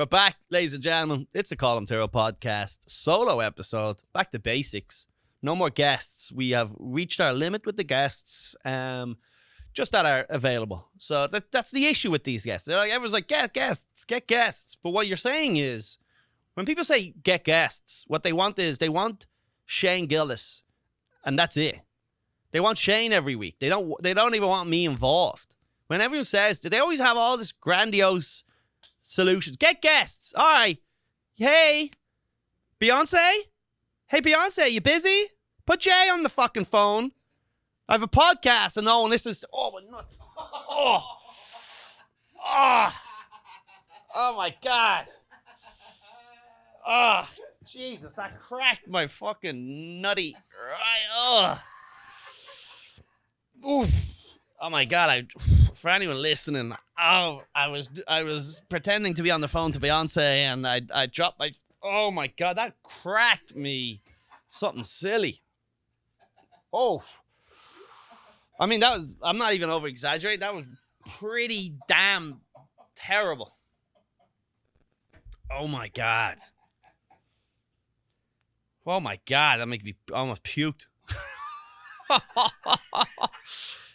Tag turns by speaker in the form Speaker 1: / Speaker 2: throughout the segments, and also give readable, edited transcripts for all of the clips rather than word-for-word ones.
Speaker 1: We're back, ladies and gentlemen. It's the Colum Tyrrell Podcast solo episode. Back to basics. No more guests. We have reached our limit with the guests just that are available. So that's the issue with these guests. Everyone's like, get guests. But what you're saying is, when people say get guests, what they want is they want Shane Gillis, and that's it. They want Shane every week. They don't even want me involved. When everyone says, they always have all this grandiose solutions. Get guests. All right. Hey, Beyonce? Hey, Beyonce, you busy? Put Jay on the fucking phone. I have a podcast and no one listens to... Oh, my nuts. Oh, my God. Oh, Jesus, that cracked my fucking nutty... Oof. Oh, my God. For anyone listening, I was pretending to be on the phone to Beyonce and I dropped my... Oh, my God, that cracked me. Something silly. Oh. I mean, that was... I'm not even over-exaggerating. That was pretty damn terrible. Oh, my God. Oh, my God. That makes me almost puked.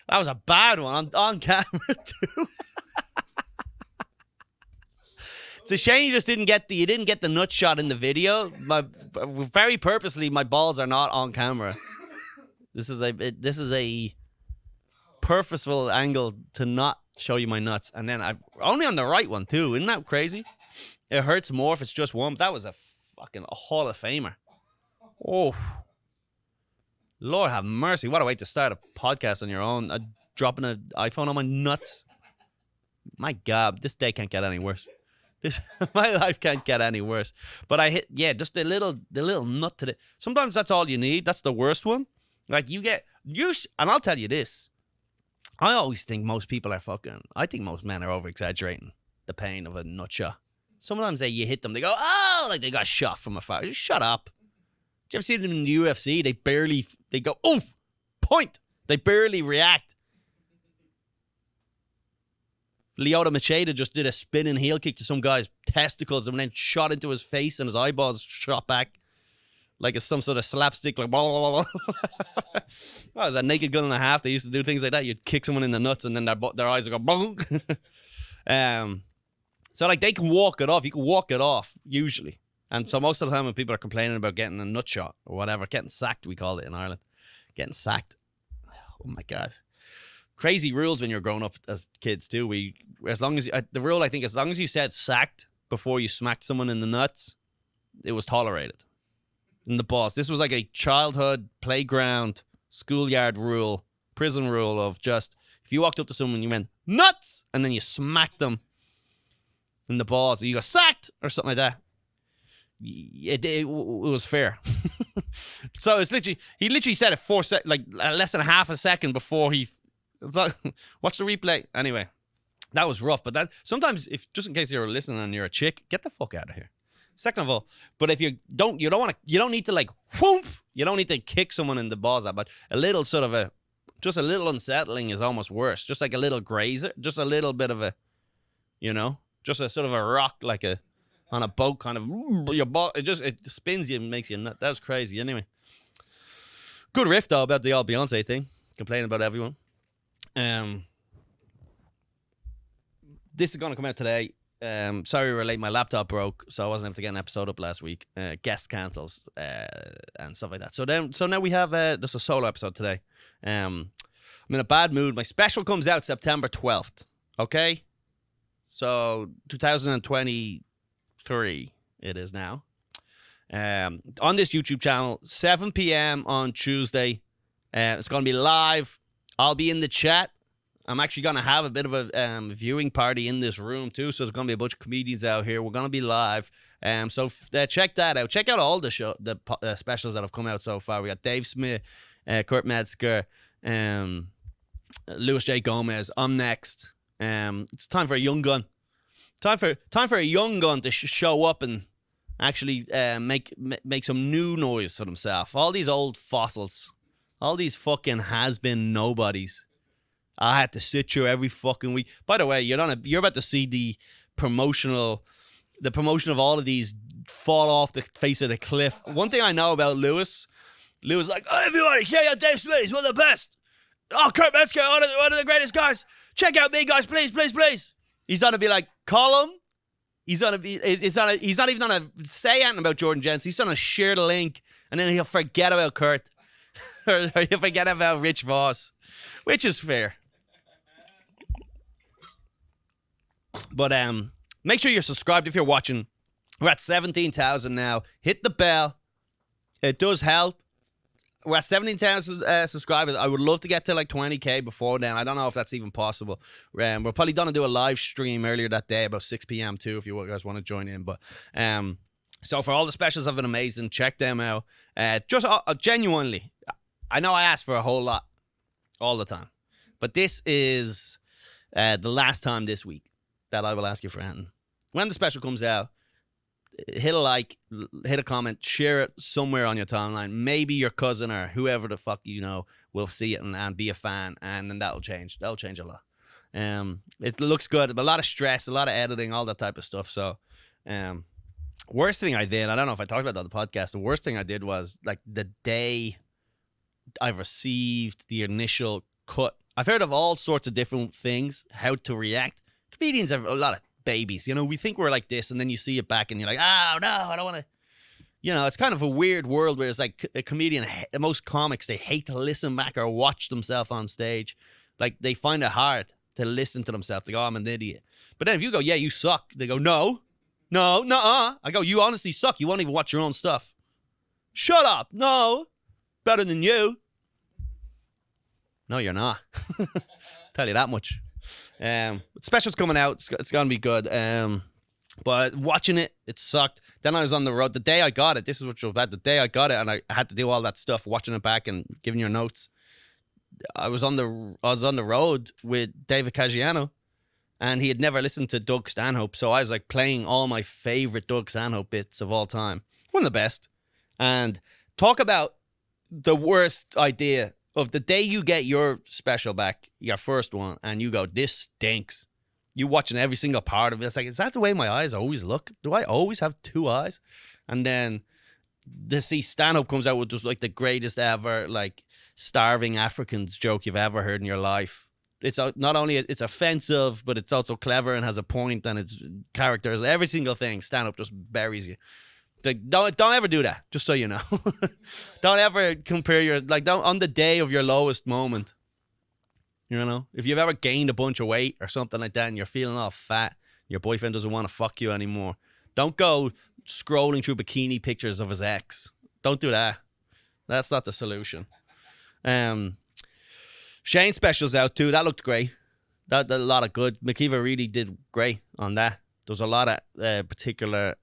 Speaker 1: That was a bad one on camera, too. It's a shame you didn't get the nut shot in the video. Very purposely, my balls are not on camera. This is a purposeful angle to not show you my nuts, and then only on the right one too. Isn't that crazy? It hurts more if it's just one. But that was a Hall of Famer. Oh, Lord have mercy! What a way to start a podcast on your own. Dropping an iPhone on my nuts. My God, this day can't get any worse. My life can't get any worse. But I hit, just the little nut to the... Sometimes that's all you need. That's the worst one. Like and I'll tell you this. I always think most people are I think most men are over-exaggerating the pain of a nut shot. Sometimes you hit them, they go, oh, like they got shot from afar. Just shut up. Did you ever see them in the UFC? They go, oh, point. They barely react. Lyoto Machida just did a spinning heel kick to some guy's testicles and then shot into his face and his eyeballs shot back like it's some sort of slapstick, like blah, blah, blah, blah. Well, it was a Naked Gun and a half. They used to do things like that. You'd kick someone in the nuts and then their eyes would go boom. So like they can walk it off. You can walk it off usually. And so most of the time when people are complaining about getting a nut shot or whatever, getting sacked, we call it in Ireland. Getting sacked. Oh my God. Crazy rules when you're growing up as kids too. The rule, I think, as long as you said sacked before you smacked someone in the nuts, it was tolerated. In the boss, this was like a childhood playground, schoolyard rule, prison rule of just, if you walked up to someone, you went nuts, and then you smacked them in the balls, you go sacked or something like that. It was fair. So it's he literally said it less than half a second before he. Watch the replay. Anyway, that was rough. But that sometimes, if just in case you're listening and you're a chick, get the fuck out of here. Second of all, but if you don't need to like whoomp. You don't need to kick someone in the balls that much. A little sort of just a little unsettling is almost worse. Just like a little grazer, just a little bit of just a sort of a rock like on a boat kind of your ball. It spins you and makes you nut. That was crazy. Anyway, good riff though about the old Beyonce thing. Complaining about everyone. This is going to come out today. Sorry we're late. My laptop broke, so I wasn't able to get an episode up last week. Guest cancels and stuff like that. So now we have just a solo episode today. I'm in a bad mood. My special comes out September 12th. Okay? So 2023 it is now. On this YouTube channel, 7 p.m. on Tuesday. It's going to be live. I'll be in the chat. I'm actually going to have a bit of a viewing party in this room too, so there's going to be a bunch of comedians out here. We're going to be live. So check that out. Check out all the specials that have come out so far. We got Dave Smith, Kurt Metzger, Louis J. Gomez. I'm next. It's time for a young gun. Time for a young gun to show up and actually make some new noise for themselves. All these old fossils. All these fucking has-been nobodies. I had to sit here every fucking week. By the way, you're about to see the promotional the promotion of all of these fall off the face of the cliff. One thing I know about Lewis like, oh, everybody, check out Dave Smith, he's one of the best. Oh, Kurt Metzger, one of the greatest guys. Check out me, guys, please, please, please. He's gonna be like, Colum. He's not even gonna say anything about Jordan Jensen. He's gonna share the link, and then he'll forget about Kurt. Or he'll forget about Rich Voss, which is fair. But make sure you're subscribed if you're watching. We're at 17,000 now. Hit the bell. It does help. We're at 17,000 subscribers. I would love to get to like 20K before then. I don't know if that's even possible. We're probably going to do a live stream earlier that day, about 6 p.m. too, if you guys want to join in. But so for all the specials have been amazing. Check them out. Just genuinely, I know I ask for a whole lot all the time, but this is the last time this week that I will ask you for anything. When the special comes out, hit a like, hit a comment, share it somewhere on your timeline. Maybe your cousin or whoever the fuck you know will see it and be a fan, and then that'll change. That'll change a lot. It looks good, but a lot of stress, a lot of editing, all that type of stuff. So, worst thing I did, I don't know if I talked about that on the podcast, the worst thing I did was like the day I received the initial cut. I've heard of all sorts of different things, how to react. Comedians have a lot of babies, you know, we think we're like this, and then you see it back and you're like, oh no, I don't want to, you know, it's kind of a weird world where it's like a comedian, most comics, they hate to listen back or watch themselves on stage. Like they find it hard to listen to themselves. They go, I'm an idiot. But then if you go, yeah, you suck, they go, no, I go, you honestly suck, you won't even watch your own stuff. Shut up. No, better than you. No, you're not. Tell you that much. Special's coming out. It's gonna be good. But watching it sucked. Then I was on the road the day I got it. This is what was bad. The day I got it, and I had to do all that stuff, watching it back and giving your notes. I was on the road with David Caggiano, and he had never listened to Doug Stanhope, so I was like playing all my favorite Doug Stanhope bits of all time. One of the best. And talk about the worst idea of the day you get your special back, your first one, and you go, this stinks. You watching every single part of it. It's like, is that the way my eyes always look? Do I always have two eyes? And then to see Stanhope comes out with just like the greatest ever, like starving Africans joke you've ever heard in your life. It's not only it's offensive, but it's also clever and has a point, and it's characters. Every single thing, Stanhope just buries you. Like, don't ever do that, just so you know. Don't ever compare don't on the day of your lowest moment. You know, if you've ever gained a bunch of weight or something like that and you're feeling all fat, your boyfriend doesn't want to fuck you anymore, don't go scrolling through bikini pictures of his ex. Don't do that. That's not the solution. Shane's special's out too. That looked great. That a lot of good. McKeever really did great on that. There was a lot of particular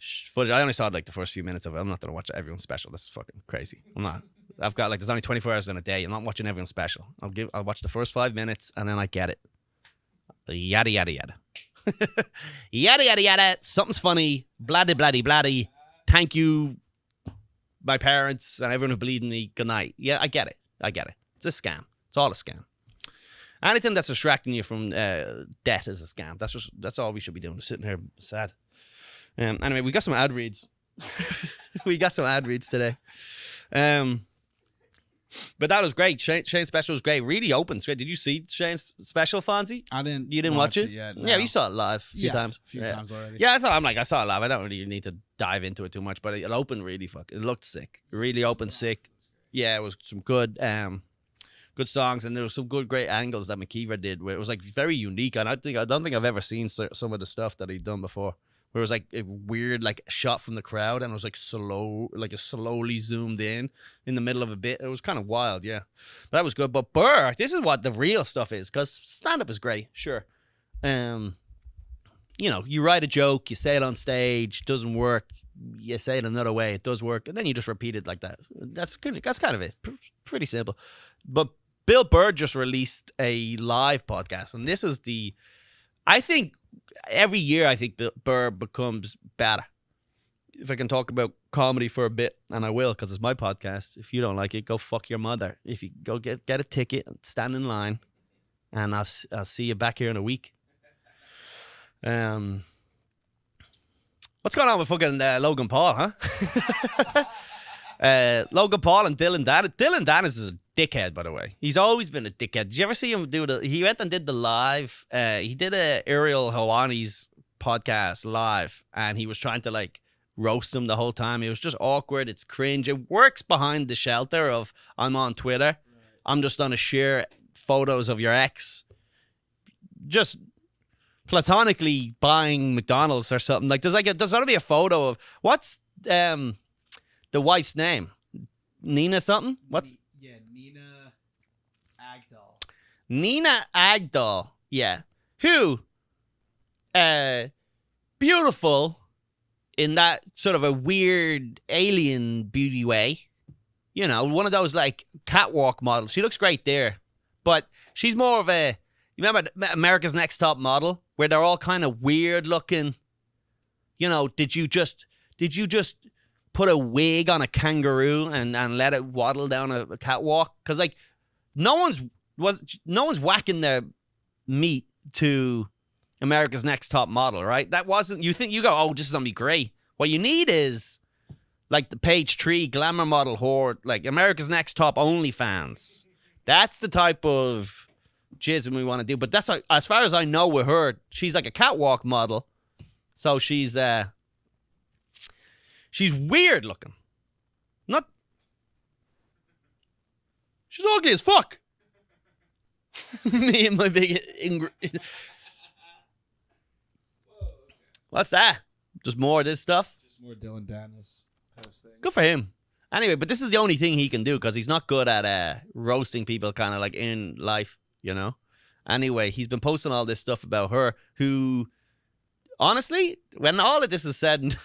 Speaker 1: footage. I only saw like the first few minutes of it. I'm not gonna watch everyone's special. That's fucking crazy. I'm not. I've got there's only 24 hours in a day. I'm not watching everyone's special. I'll watch the first 5 minutes and then I get it. Yada yada yada. Yada yada yada. Something's funny. Bladdy bladdy bladdy. Thank you, my parents and everyone who believed in me. Good night. Yeah, I get it. It's a scam. It's all a scam. Anything that's distracting you from debt is a scam. That's all we should be doing. Just sitting here sad. Anyway, we got some ad reads. We got some ad reads today. But that was great. Shane's special was great. Really open. Did you see Shane's special, Fonzie?
Speaker 2: I didn't.
Speaker 1: You didn't watch it
Speaker 2: yet? No.
Speaker 1: Yeah, you saw it live a few times.
Speaker 2: A few times already.
Speaker 1: Yeah, I saw it live. I don't really need to dive into it too much, but it opened really it looked sick. It really opened sick. Yeah, it was some good songs, and there was some great angles that McKeever did where it was like very unique. And I don't think I've ever seen some of the stuff that he'd done before. Where it was like a weird like shot from the crowd and it was like slowly zoomed in the middle of a bit. It was kind of wild, yeah. But that was good. But Burr, this is what the real stuff is, because stand-up is great, sure. You know, you write a joke, you say it on stage, doesn't work, you say it another way, it does work, and then you just repeat it like that. That's kind of it. Pretty simple. But Bill Burr just released a live podcast, and this is I think every year I think Burr becomes better. If I can talk about comedy for a bit, and I will, because it's my podcast. If you don't like it, go fuck your mother. If you go get a ticket and stand in line, and I'll see you back here in a week. What's going on with fucking Logan Paul, huh? Logan Paul and Dylan Dennis. Dylan Dennis is a dickhead, by the way. He's always been a dickhead. Did you ever see him do he went and did the live, he did a Ariel Hawani's podcast live, and he was trying to like roast him the whole time. It was just awkward. It's cringe. It works behind the shelter of I'm on Twitter. Right. I'm just going to share photos of your ex. Just platonically buying McDonald's or something. Like there's gotta be a photo of what's the wife's name? Nina something? What's
Speaker 2: Nina Agdal.
Speaker 1: Nina Agdal, yeah. Who beautiful in that sort of a weird alien beauty way. You know, one of those like catwalk models. She looks great there. But she's more of a, you remember America's Next Top Model, where they're all kind of weird looking? You know, did you just put a wig on a kangaroo and let it waddle down a catwalk? Because like no one's whacking their meat to America's Next Top Model, right? That wasn't, you go, oh, this is gonna be great. What you need is like the page 3 glamour model whore, like America's Next Top OnlyFans. That's the type of jism we want to do. But that's like, as far as I know with her, she's like a catwalk model. So she's weird looking. She's ugly as fuck. Me and my big What's that? Just more of this stuff?
Speaker 2: Just more Dylan Dennis posting.
Speaker 1: Good for him. Anyway, but this is the only thing he can do because he's not good at roasting people kind of like in life, you know? Anyway, he's been posting all this stuff about her who, honestly, when all of this is said and
Speaker 2: Where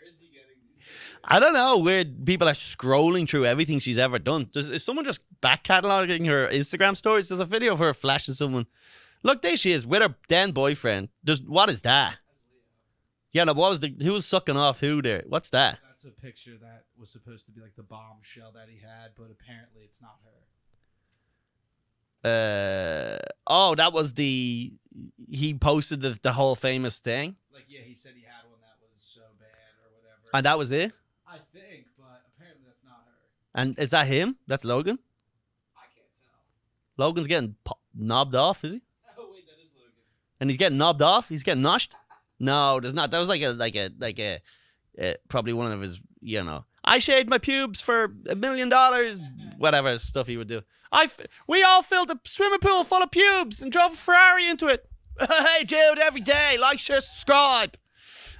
Speaker 2: is he getting these?
Speaker 1: I don't know where people are scrolling through everything she's ever done. Is someone just back cataloging her Instagram stories? There's a video of her flashing someone. Look, there she is with her then boyfriend. What is that? Yeah, no, who was sucking off who there? What's that?
Speaker 2: That's a picture that was supposed to be like the bombshell that he had, but apparently it's not her.
Speaker 1: That was he posted the whole famous thing?
Speaker 2: Like, yeah, he said he had one that was so bad or whatever.
Speaker 1: And that was it?
Speaker 2: I think, but apparently that's not her.
Speaker 1: And is that him? That's Logan?
Speaker 2: I can't tell.
Speaker 1: Logan's getting knobbed off, is he?
Speaker 2: Oh, wait, that is Logan.
Speaker 1: And he's getting knobbed off? He's getting noshed? No, there's not. That was like a probably one of his, you know, I shaved my pubes for $1 million, whatever stuff he would do. We all filled a swimming pool full of pubes and drove a Ferrari into it. Hey, dude, every day, like, share, subscribe.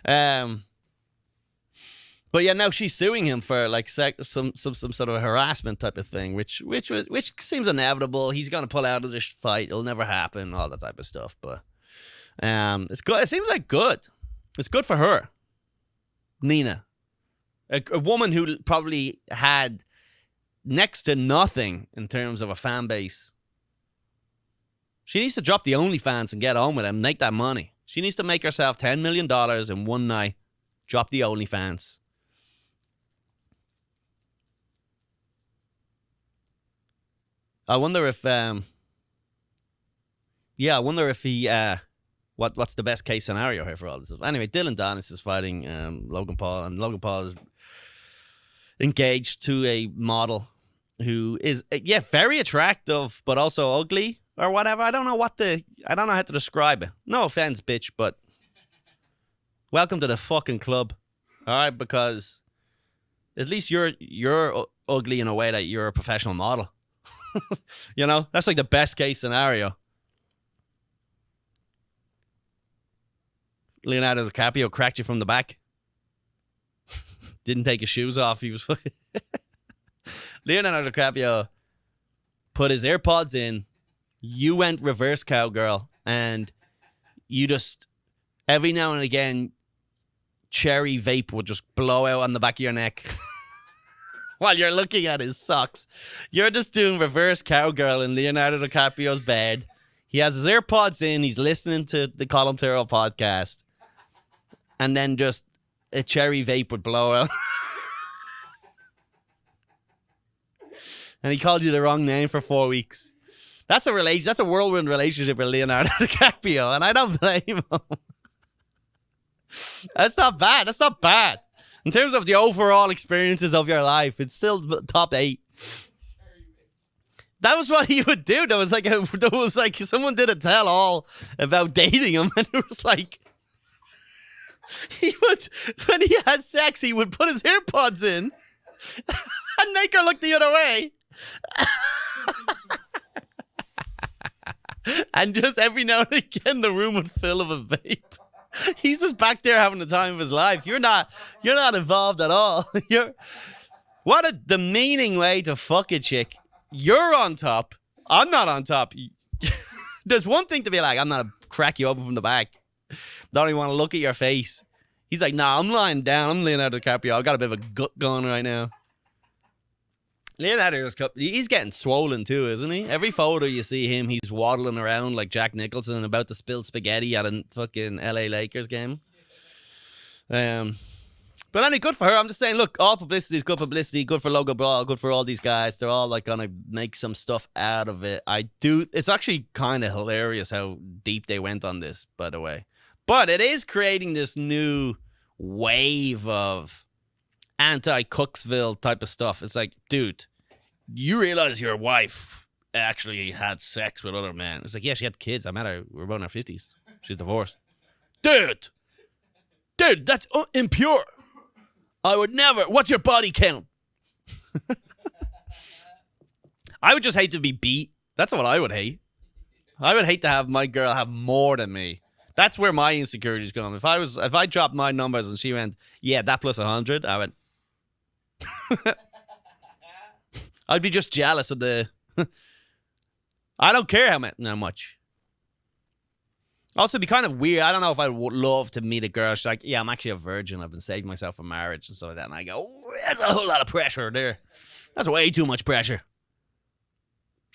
Speaker 1: But yeah, now she's suing him for like some sort of harassment type of thing, which seems inevitable. He's gonna pull out of this fight. It'll never happen. All that type of stuff. But it's good. It seems like good. It's good for her, Nina, a woman who probably had next to nothing in terms of a fan base. She needs to drop the OnlyFans and get on with it and make that money. She needs to make herself $10 million in one night. Drop the OnlyFans. I wonder if he what's the best case scenario here for all this? Anyway, Dylan Dennis is fighting Logan Paul, and Logan Paul is engaged to a model who is very attractive but also ugly or whatever. I don't know how to describe it. No offense, bitch, but welcome to the fucking club. All right, because at least you're ugly in a way that you're a professional model. You know, that's like the best case scenario. Leonardo DiCaprio cracked you from the back. Didn't take his shoes off. He was fucking Leonardo DiCaprio put his AirPods in. You went reverse cowgirl, and you just every now and again cherry vape would just blow out on the back of your neck. While you're looking at his socks. You're just doing reverse cowgirl in Leonardo DiCaprio's bed. He has his AirPods in. He's listening to the Colum Tyrrell Podcast. And then just a cherry vape would blow out. And he called you the wrong name for 4 weeks. That's a whirlwind relationship with Leonardo DiCaprio. And I don't blame him. That's not bad. That's not bad. In terms of the overall experiences of your life, it's still top 8. That was what he would do. There was like someone did a tell all about dating him, and it was like he would, when he had sex, he would put his AirPods in and make her look the other way. And just every now and again, the room would fill of a vape. He's just back there having the time of his life. You're not involved at all. What a demeaning way to fuck a chick. You're on top. I'm not on top. There's one thing to be like, I'm not gonna crack you open from the back. Don't even want to look at your face. He's like, nah, I'm lying down. I'm Leonardo DiCaprio. I've got a bit of a gut going right now. Leonardo's he's getting swollen too, isn't he? Every photo you see him, he's waddling around like Jack Nicholson about to spill spaghetti at a fucking LA Lakers game. But anyway, good for her. I'm just saying, look, all publicity is good publicity, good for Logan Paul, good for all these guys. They're all like gonna make some stuff out of it. It's actually kind of hilarious how deep they went on this, by the way. But it is creating this new wave of anti-Cooksville type of stuff. It's like, dude, you realize your wife actually had sex with other men. It's like, yeah, she had kids. I met her. We're both in our 50s. She's divorced. Dude, that's impure. I would never. What's your body count? I would just hate to be beat. That's what I would hate. I would hate to have my girl have more than me. That's where my insecurities come. If I dropped my numbers and she went, yeah, that plus 100, I went. I'd be just jealous of the. I don't care how much. Also, it'd be kind of weird. I don't know if I would love to meet a girl. She's like, yeah, I'm actually a virgin. I've been saving myself for marriage and stuff like that. And I go, oh, that's a whole lot of pressure there. That's way too much pressure.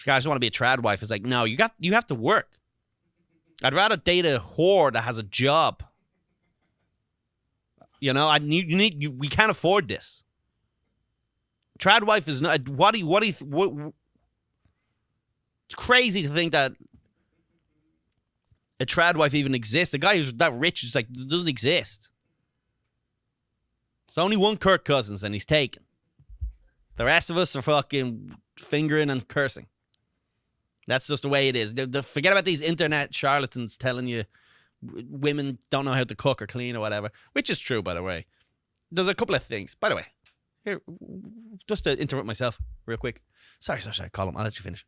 Speaker 1: I just want to be a trad wife. It's like, no, you have to work. I'd rather date a whore that has a job. You know, we can't afford this. Trad wife is not. It's crazy to think that a trad wife even exists. A guy who's that rich is like, it doesn't exist. It's only one Kirk Cousins and he's taken. The rest of us are fucking fingering and cursing. That's just the way it is. Forget about these internet charlatans telling you women don't know how to cook or clean or whatever, which is true, by the way. There's a couple of things. By the way, here, just to interrupt myself real quick. Sorry, Colum, I'll let you finish.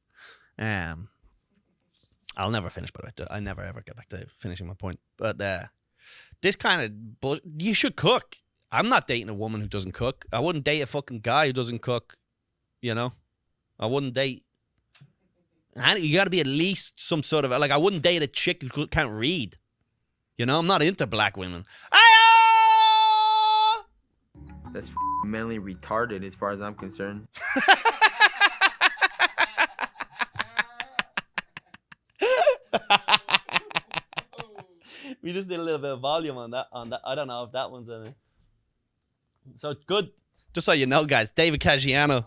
Speaker 1: I'll never finish, by the way. I never, ever get back to finishing my point. But this kind of bullshit, you should cook. I'm not dating a woman who doesn't cook. I wouldn't date a fucking guy who doesn't cook, you know? I wouldn't date... You got to be at least some sort of... Like, I wouldn't date a chick who can't read. You know? I'm not into black women.
Speaker 3: That's mentally retarded as far as I'm concerned.
Speaker 1: We just did a little bit of volume on that. I don't know if that one's in it. So good. Just so you know, guys, David Caggiano.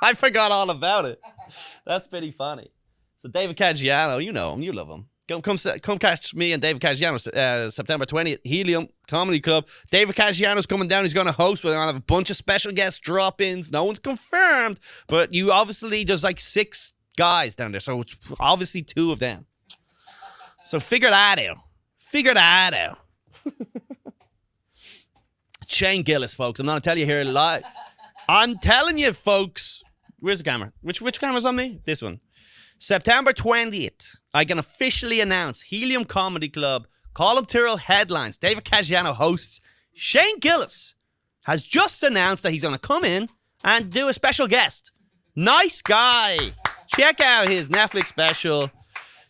Speaker 1: I forgot all about it. That's pretty funny. So David Caggiano, you know him, you love him. Come catch me and David Caggiano September 20th, Helium Comedy Club. David Caggiano's coming down. He's going to host. We're going to have a bunch of special guest drop-ins. No one's confirmed, but you obviously, there's like 6 guys down there, so it's obviously 2 of them. So figure that out. Shane Gillis, folks. I'm not going to tell you here live. I'm telling you, folks. Where's the camera? Which camera's on me? This one. September 20th, I can officially announce Helium Comedy Club, Colum Tyrrell headlines, David Caggiano hosts. Shane Gillis has just announced that he's going to come in and do a special guest. Nice guy. Check out his Netflix special.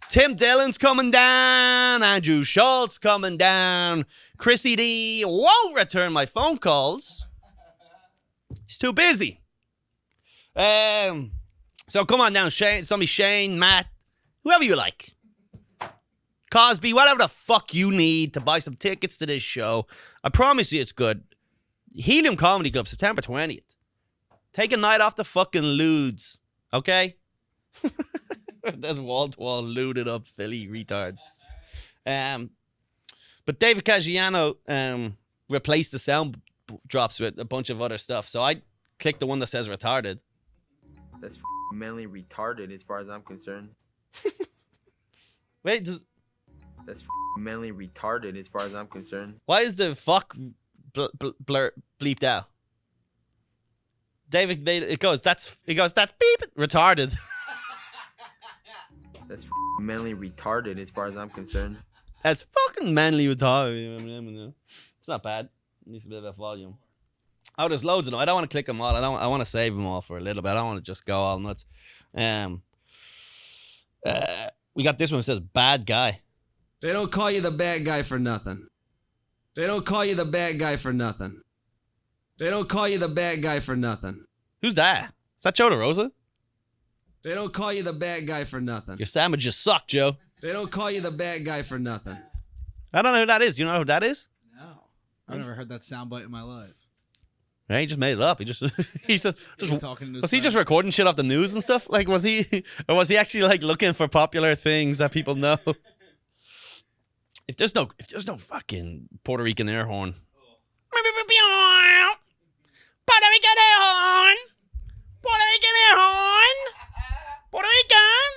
Speaker 1: Tim Dillon's coming down. Andrew Schultz coming down. Chrissy D won't return my phone calls. He's too busy. So come on down, Shane. Somebody, Shane, Matt, whoever you like. Cosby, whatever the fuck you need to buy some tickets to this show. I promise you it's good. Helium Comedy Club, September 20th. Take a night off the fucking lewds, okay? There's wall-to-wall looted up Philly retards. But David Caggiano replaced the sound drops with a bunch of other stuff. So I clicked the one that says retarded.
Speaker 3: That's mentally retarded as far as I'm concerned.
Speaker 1: Wait,
Speaker 3: That's mentally retarded as far as I'm concerned.
Speaker 1: why is the fuck bleeped out? David made it goes, that's beep, retarded.
Speaker 3: That's mentally retarded as far as I'm concerned.
Speaker 1: That's fucking manly retarded. It's not bad. It needs a bit of volume. Oh, there's loads of them. I don't want to click them all. I want to save them all for a little bit. I don't want to just go all nuts. We got this one that says bad guy.
Speaker 4: They don't call you the bad guy for nothing. They don't call you the bad guy for nothing. They don't call you the bad guy for nothing.
Speaker 1: Who's that? Is that Joe DeRosa?
Speaker 4: They don't call you the bad guy for nothing.
Speaker 1: Your sandwiches suck, Joe.
Speaker 4: They don't call you the bad guy for nothing.
Speaker 1: I don't know who that is. You know who that is?
Speaker 2: No. I've never heard that soundbite in my life.
Speaker 1: Yeah, he just made it up. He just
Speaker 2: Talking to
Speaker 1: was he just recording shit off the news and stuff? Like, was he actually like looking for popular things that people know? If there's no fucking Puerto Rican air horn. Puerto Rican air horn. Puerto Rican air horn. Puerto Rican.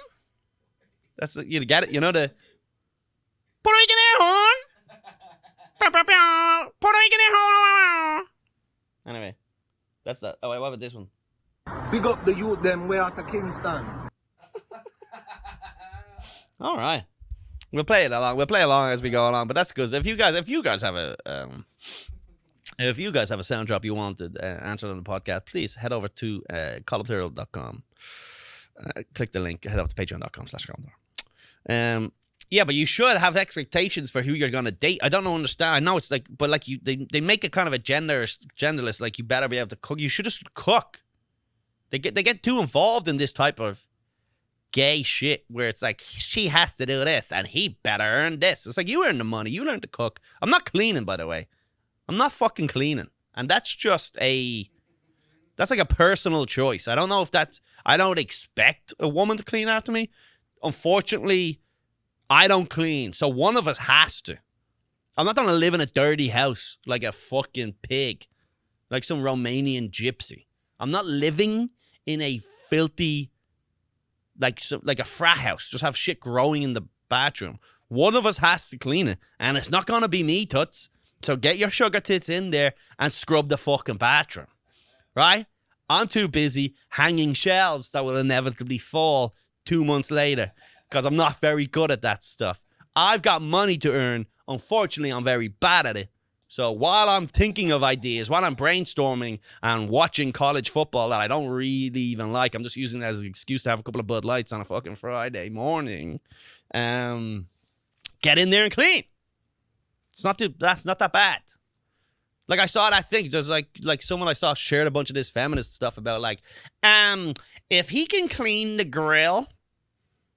Speaker 1: That's you get it. You know the Puerto Rican air horn. Puerto Rican air horn. Anyway, that's that. Oh, wait, what about this one?
Speaker 5: Big up the youth them way out of Kingston.
Speaker 1: All right, we'll play it along. We'll play along as we go along. But that's good. If you guys have a sound drop you wanted answered on the podcast, please head over to columtyrrell.com. Click the link. Head over to patreon.com/columtyrrell. Yeah, but you should have expectations for who you're gonna date. I don't understand. I know it's like, but like they make it kind of a genderless. Like you better be able to cook. You should just cook. They get too involved in this type of gay shit where it's like she has to do this and he better earn this. It's like you earn the money. You learn to cook. I'm not cleaning, by the way. I'm not fucking cleaning, and that's like a personal choice. I don't know if I don't expect a woman to clean after me. Unfortunately, I don't clean, so one of us has to. I'm not gonna live in a dirty house like a fucking pig, like some Romanian gypsy. I'm not living in a filthy, like a frat house. Just have shit growing in the bathroom. One of us has to clean it, and it's not gonna be me, toots. So get your sugar tits in there and scrub the fucking bathroom, right? I'm too busy hanging shelves that will inevitably fall 2 months later. Because I'm not very good at that stuff. I've got money to earn. Unfortunately, I'm very bad at it. So while I'm thinking of ideas, while I'm brainstorming and watching college football that I don't really even like, I'm just using it as an excuse to have a couple of Bud Lights on a fucking Friday morning. Get in there and clean. That's not that bad. Like I saw that thing, there's like someone I saw shared a bunch of this feminist stuff about like, if he can clean the grill,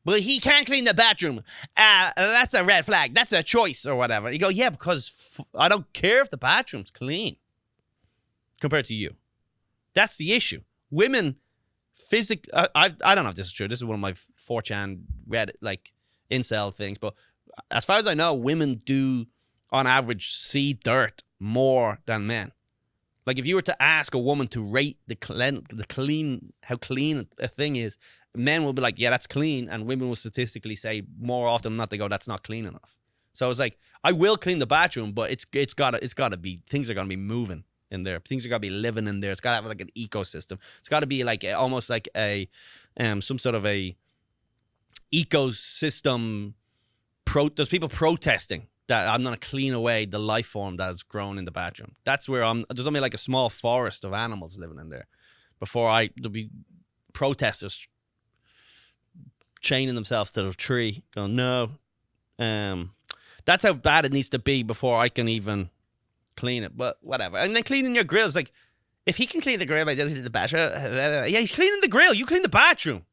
Speaker 1: but he can't clean the bathroom. That's a red flag. That's a choice or whatever. You go, yeah, because I don't care if the bathroom's clean compared to you. That's the issue. Women, I don't know if this is true. This is one of my 4chan Reddit, like, incel things. But as far as I know, women do, on average, see dirt more than men. Like, if you were to ask a woman to rate how clean a thing is, men will be like, yeah, that's clean. And women will statistically say more often than not, they go, that's not clean enough. So it's like, I will clean the bathroom, but it's gotta be, things are gonna be moving in there. Things are gonna be living in there. It's gotta have like an ecosystem. It's gotta be like almost like a, some sort of a ecosystem. There's people protesting that I'm gonna clean away the life form that has grown in the bathroom. That's where there's only like a small forest of animals living in there before there'll be protesters chaining themselves to the tree going, no. That's how bad it needs to be before I can even clean it, but whatever. And then cleaning your grills, like, if he can clean the grill, like, the bathroom, yeah, he's cleaning the grill, you clean the bathroom.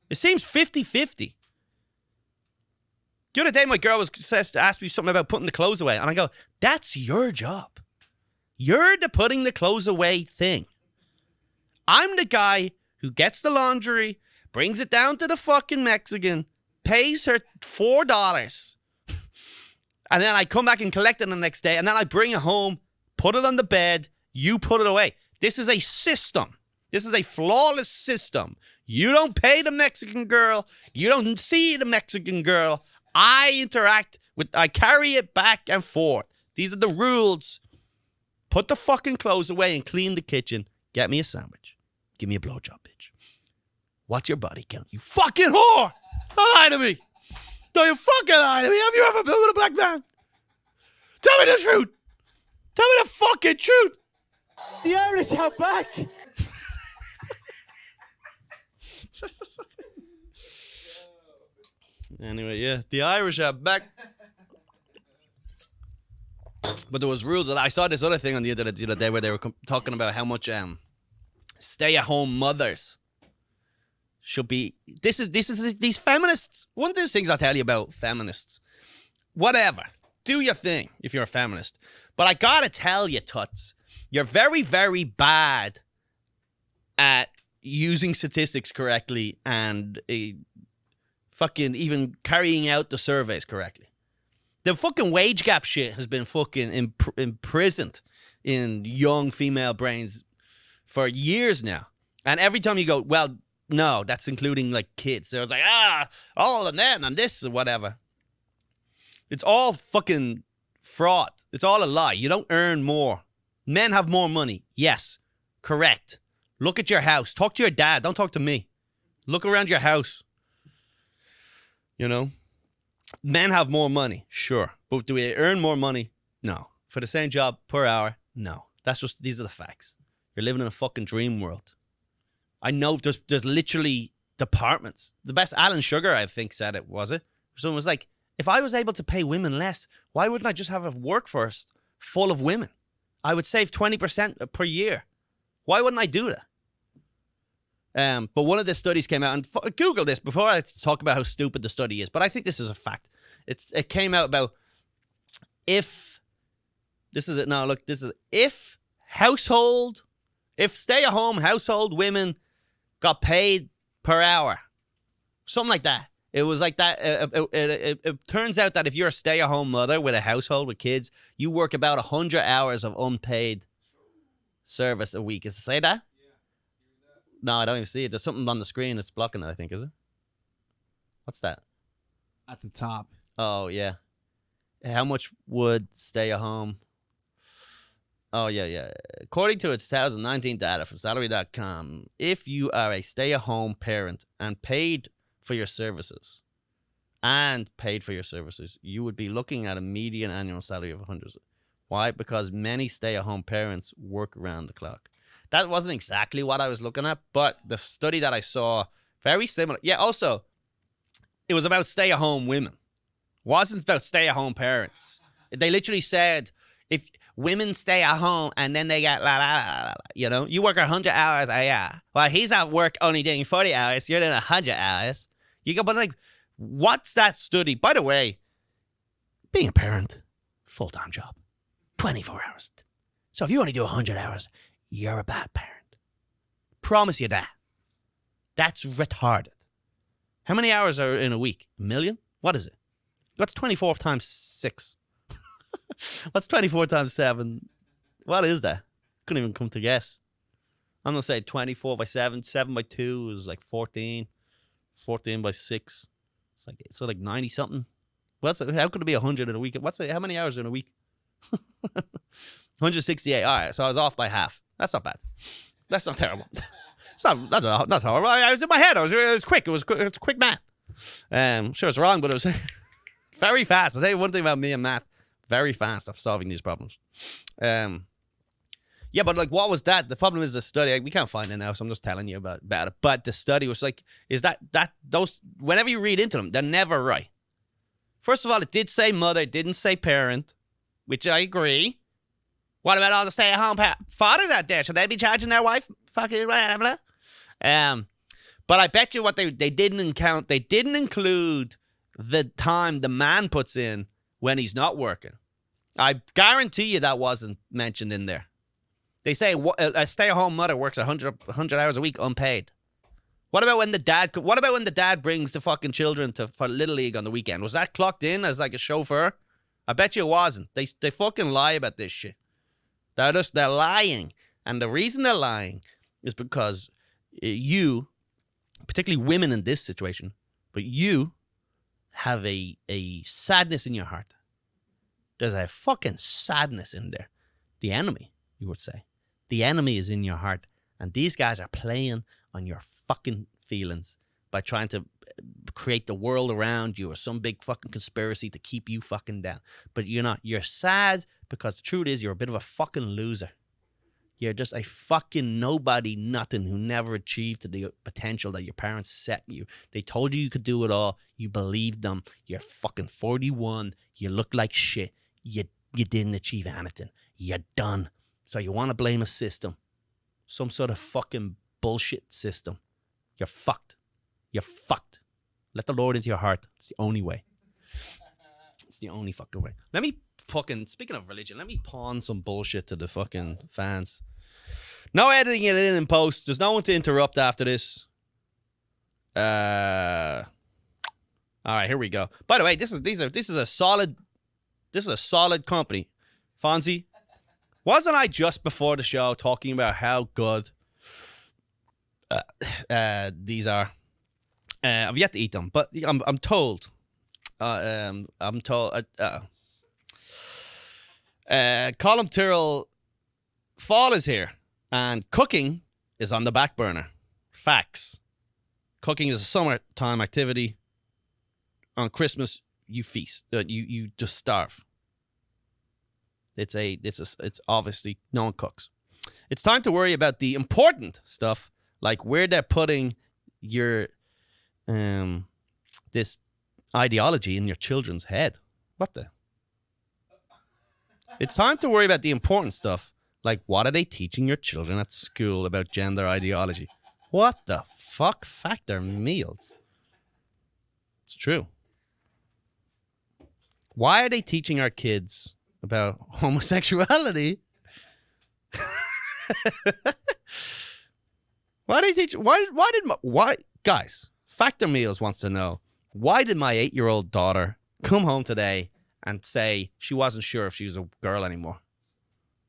Speaker 1: It seems 50-50. The other day, my girl asked me something about putting the clothes away, and I go, that's your job. You're the putting the clothes away thing. I'm the guy who gets the laundry, brings it down to the fucking Mexican, pays her $4, And then I come back and collect it the next day. And then I bring it home, put it on the bed. You put it away. This is a system. This is a flawless system. You don't pay the Mexican girl. You don't see the Mexican girl. I carry it back and forth. These are the rules. Put the fucking clothes away and clean the kitchen. Get me a sandwich. Give me a blowjob, bitch. What's your body count? You fucking whore! Don't lie to me. Don't you fucking lie to me. Have you ever been with a black man? Tell me the truth. Tell me the fucking truth.
Speaker 6: The Irish are back.
Speaker 1: Anyway, yeah, the Irish are back. But there was rules. I saw this other thing on the other day where they were talking about how much stay-at-home mothers should be. This is these feminists. One of these things I'll tell you about feminists. Whatever, do your thing if you're a feminist. But I gotta tell you, Tuts, you're very, very bad at using statistics correctly and fucking even carrying out the surveys correctly. The fucking wage gap shit has been fucking imprisoned in young female brains for years now. And every time you go, well, no, that's including like kids. They're like, all the men and this or whatever. It's all fucking fraud. It's all a lie. You don't earn more. Men have more money. Yes, correct. Look at your house. Talk to your dad. Don't talk to me. Look around your house. You know? Men have more money, sure. But do we earn more money? No. For the same job per hour? No. These are the facts. You're living in a fucking dream world. I know there's literally departments. The best Alan Sugar, I think, said it, was it? Someone was like, if I was able to pay women less, why wouldn't I just have a workforce full of women? I would save 20% per year. Why wouldn't I do that? But one of the studies came out, and Google this before I talk about how stupid the study is, but I think this is a fact. It came out about if stay-at-home household women got paid per hour, something like that. It was like that. It turns out that if you're a stay-at-home mother with a household with kids, you work about 100 hours of unpaid service a week. Is it say that? No, I don't even see it. There's something on the screen that's blocking it, I think, is it? What's that?
Speaker 2: At the top.
Speaker 1: Oh, yeah. How much would stay at home? Oh, yeah. According to its 2019 data from salary.com, if you are a stay-at-home parent and paid for your services, you would be looking at a median annual salary of 100. Why? Because many stay-at-home parents work around the clock. That wasn't exactly what I was looking at, but the study that I saw, very similar. Yeah, also, it was about stay-at-home women. It wasn't about stay-at-home parents. They literally said, if women stay at home and then they get you work 100 hours a year. Well, he's at work only doing 40 hours. You're doing 100 hours. But like, what's that study? By the way, being a parent, full-time job, 24 hours. So if you only do 100 hours, you're a bad parent. Promise you that. That's retarded. How many hours are in a week? 1 million? What is it? What's 24 times 6? What's 24 times 7? What is that? Couldn't even come to guess. I'm going to say 24 by 7. 7 by 2 is like 14. 14 by 6. It's like 90 something. How could it be 100 in a week? How many hours in a week? 168. All right, so I was off by half. That's not bad. That's not terrible. That's horrible. I was in my head. It was quick. It was quick math. Sure, it's wrong, but it was very fast. I'll tell you one thing about me and math. Very fast of solving these problems. Yeah, but like, what was that? The problem is the study. We can't find it now, so I'm just telling you about it. But the study was like, is that those, whenever you read into them, they're never right. First of all, it did say mother, it didn't say parent, which I agree. What about all the stay-at-home fathers out there? Should they be charging their wife? Fucking blah, blah, blah. But I bet you what they didn't count. They didn't include the time the man puts in when he's not working. I guarantee you that wasn't mentioned in there. They say a stay-at-home mother works 100 hours a week unpaid. What about when the dad brings the fucking children for Little League on the weekend? Was that clocked in as like a chauffeur? I bet you it wasn't. They fucking lie about this shit. They're lying. And the reason they're lying is because you, particularly women in this situation, but you have a sadness in your heart. There's a fucking sadness in there. The enemy, you would say. The enemy is in your heart. And these guys are playing on your fucking feelings by trying to create the world around you or some big fucking conspiracy to keep you fucking down. But you're not. You're sad because the truth is you're a bit of a fucking loser. You're just a fucking nobody nothing who never achieved the potential that your parents set you. They told you could do it all. You believed them. You're fucking 41. You look like shit. You didn't achieve anything. You're done. So you want to blame a system. Some sort of fucking bullshit system. You're fucked. You're fucked. Let the Lord into your heart. It's the only way. It's the only fucking way. Let me fucking, speaking of religion, let me pawn some bullshit to the fucking fans. No editing it in post. There's no one to interrupt after this. All right, here we go. By the way, this is a solid company. Fonzie, wasn't I just before the show talking about how good these are? I've yet to eat them, but I'm told. Colum Tyrrell fall is here, and cooking is on the back burner. Facts. Cooking is a summertime activity. On Christmas, you feast. You just starve. It's obviously no one cooks. It's time to worry about the important stuff, like where they're putting your this ideology in your children's head. What the? It's time to worry about the important stuff, like what are they teaching your children at school about gender ideology? What the fuck? Factor meals. It's true. Why are they teaching our kids about homosexuality? Why did they teach? Why? Guys, Factor Meals wants to know, why did my 8-year-old daughter come home today and say she wasn't sure if she was a girl anymore?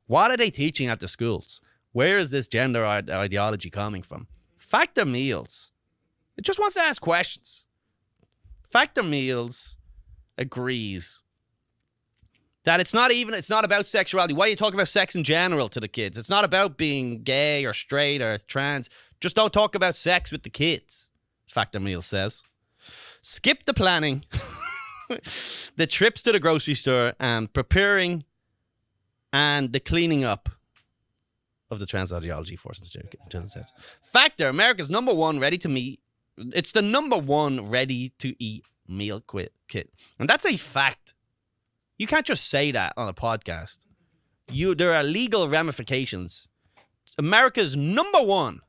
Speaker 1: What are they teaching at the schools? Where is this gender ideology coming from? Factor Meals, it just wants to ask questions. Factor Meals agrees that it's not about sexuality. Why are you talking about sex in general to the kids? It's not about being gay or straight or trans. Just don't talk about sex with the kids, Factor Meals says. Skip the planning, the trips to the grocery store, and preparing and the cleaning up of the trans ideology forces. Factor, America's number one ready to meet. It's the number one ready to eat meal kit. And that's a fact. You can't just say that on a podcast. There are legal ramifications. America's number one.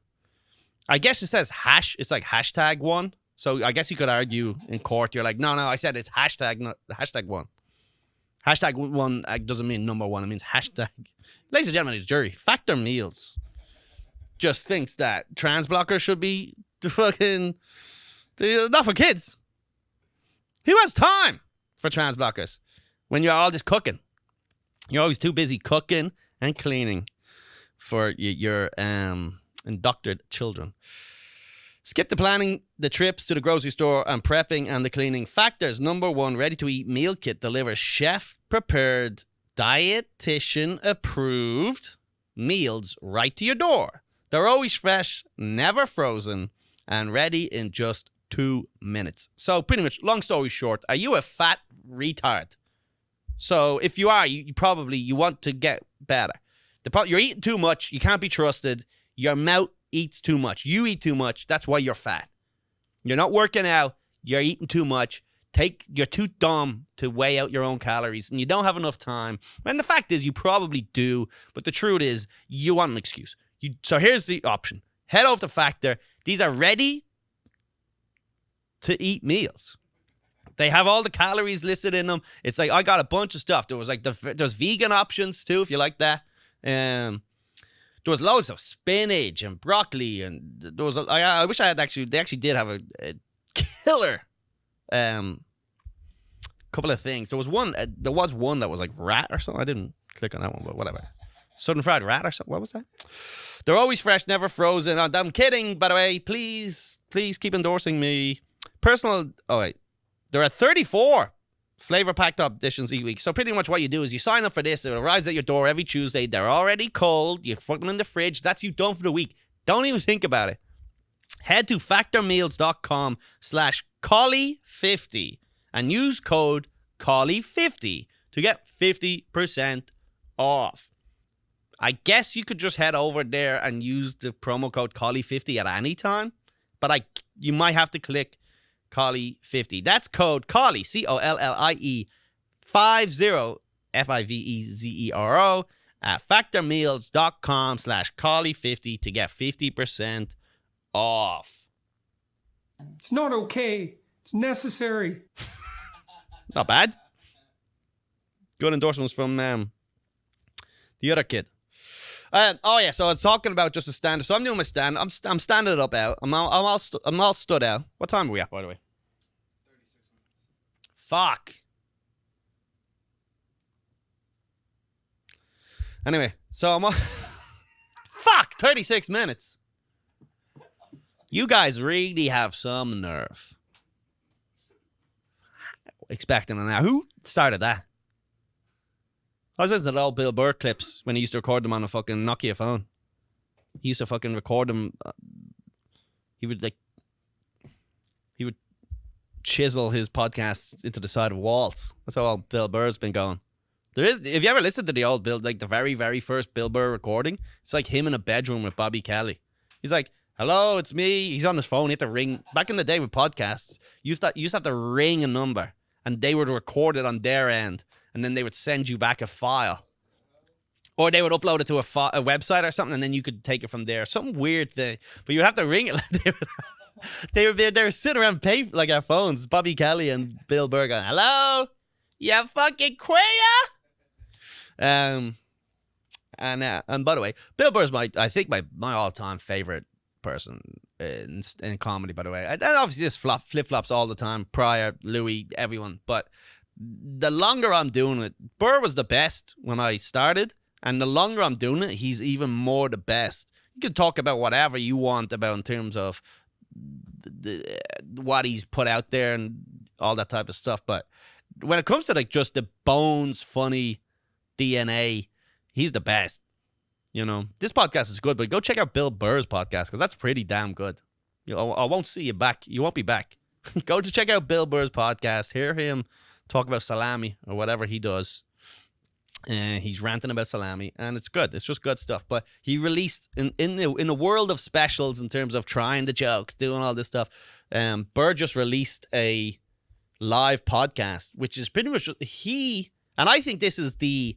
Speaker 1: I guess it says it's like hashtag one. So I guess you could argue in court. You're like, no, I said it's hashtag one. Hashtag one doesn't mean number one. It means hashtag. Ladies and gentlemen, it's jury. Factor Meals just thinks that trans blockers should be fucking not for kids. Who has time for trans blockers when you're all just cooking? You're always too busy cooking and cleaning for your inducted children. Skip the planning, the trips to the grocery store, and prepping and the cleaning. Factor's number one ready-to-eat meal kit delivers chef-prepared, dietitian-approved meals right to your door. They're always fresh, never frozen, and ready in just 2 minutes. So pretty much, long story short, are you a fat retard? So if you are, you probably want to get better. You're eating too much. You can't be trusted. Your mouth eats too much. You eat too much. That's why you're fat. You're not working out. You're eating too much. You're too dumb to weigh out your own calories, and you don't have enough time. And the fact is, you probably do. But the truth is, you want an excuse. So here's the option. Head over to Factor. These are ready to eat meals. They have all the calories listed in them. It's like, I got a bunch of stuff. There was like there's vegan options too, if you like that. There was loads of spinach and broccoli, and there was. I wish I had they actually did have a killer couple of things. There was one that was like rat or something. I didn't click on that one, but whatever. Southern fried rat or something. What was that? They're always fresh, never frozen. I'm kidding, by the way. Please keep endorsing me. Personal. Oh wait, there are 34 flavor packed up editions each week. So pretty much what you do is you sign up for this. It arrives at your door every Tuesday. They're already cold. You put them in the fridge. That's you done for the week. Don't even think about it. Head to factormeals.com/Collie50 and use code Collie50 to get 50% off. I guess you could just head over there and use the promo code Collie50 at any time, but you might have to click Collie50. That's code Collie, COLLIE 50 FIVEZERO at factormeals.com/Collie50 to get 50% off.
Speaker 7: It's not okay. It's necessary.
Speaker 1: Not bad. Good endorsements from the other kid. So I was talking about just a stand. So I'm doing my stand. I'm standing it up out. I'm all stood out. What time are we at, by the way?
Speaker 2: 36 minutes.
Speaker 1: Fuck. Anyway, so I'm fuck 36 minutes. You guys really have some nerve. Expecting an hour. Who started that? I was listening to the old Bill Burr clips when he used to record them on a fucking Nokia phone. He used to fucking record them. He would chisel his podcasts into the side of walls. That's how old Bill Burr's been going. If you ever listened to the old Bill, like the very, very first Bill Burr recording, it's like him in a bedroom with Bobby Kelly. He's like, hello, it's me. He's on his phone. He had to ring. Back in the day with podcasts, you used to have to ring a number and they would record it on their end. And then they would send you back a file. Or they would upload it to a website or something, and then you could take it from there. Some weird thing. But you'd have to ring it. They were sitting around like our phones. Bobby Kelly and Bill Burr going, hello? You fucking queer? And by the way, Bill Burr's my all-time favorite person in comedy, by the way. And obviously this flip-flops all the time. Pryor, Louis, everyone. But the longer I'm doing it, Burr was the best when I started, and the longer I'm doing it, he's even more the best. You can talk about whatever you want about in terms of what he's put out there and all that type of stuff, but when it comes to like just the bones funny DNA, he's the best. You know, this podcast is good, but go check out Bill Burr's podcast because that's pretty damn good. I won't see you back. You won't be back. Go to check out Bill Burr's podcast. Hear him talk about salami or whatever he does. And he's ranting about salami, and it's good. It's just good stuff. But he released in the world of specials in terms of trying the joke, doing all this stuff. Burr just released a live podcast, which is pretty much and I think this is the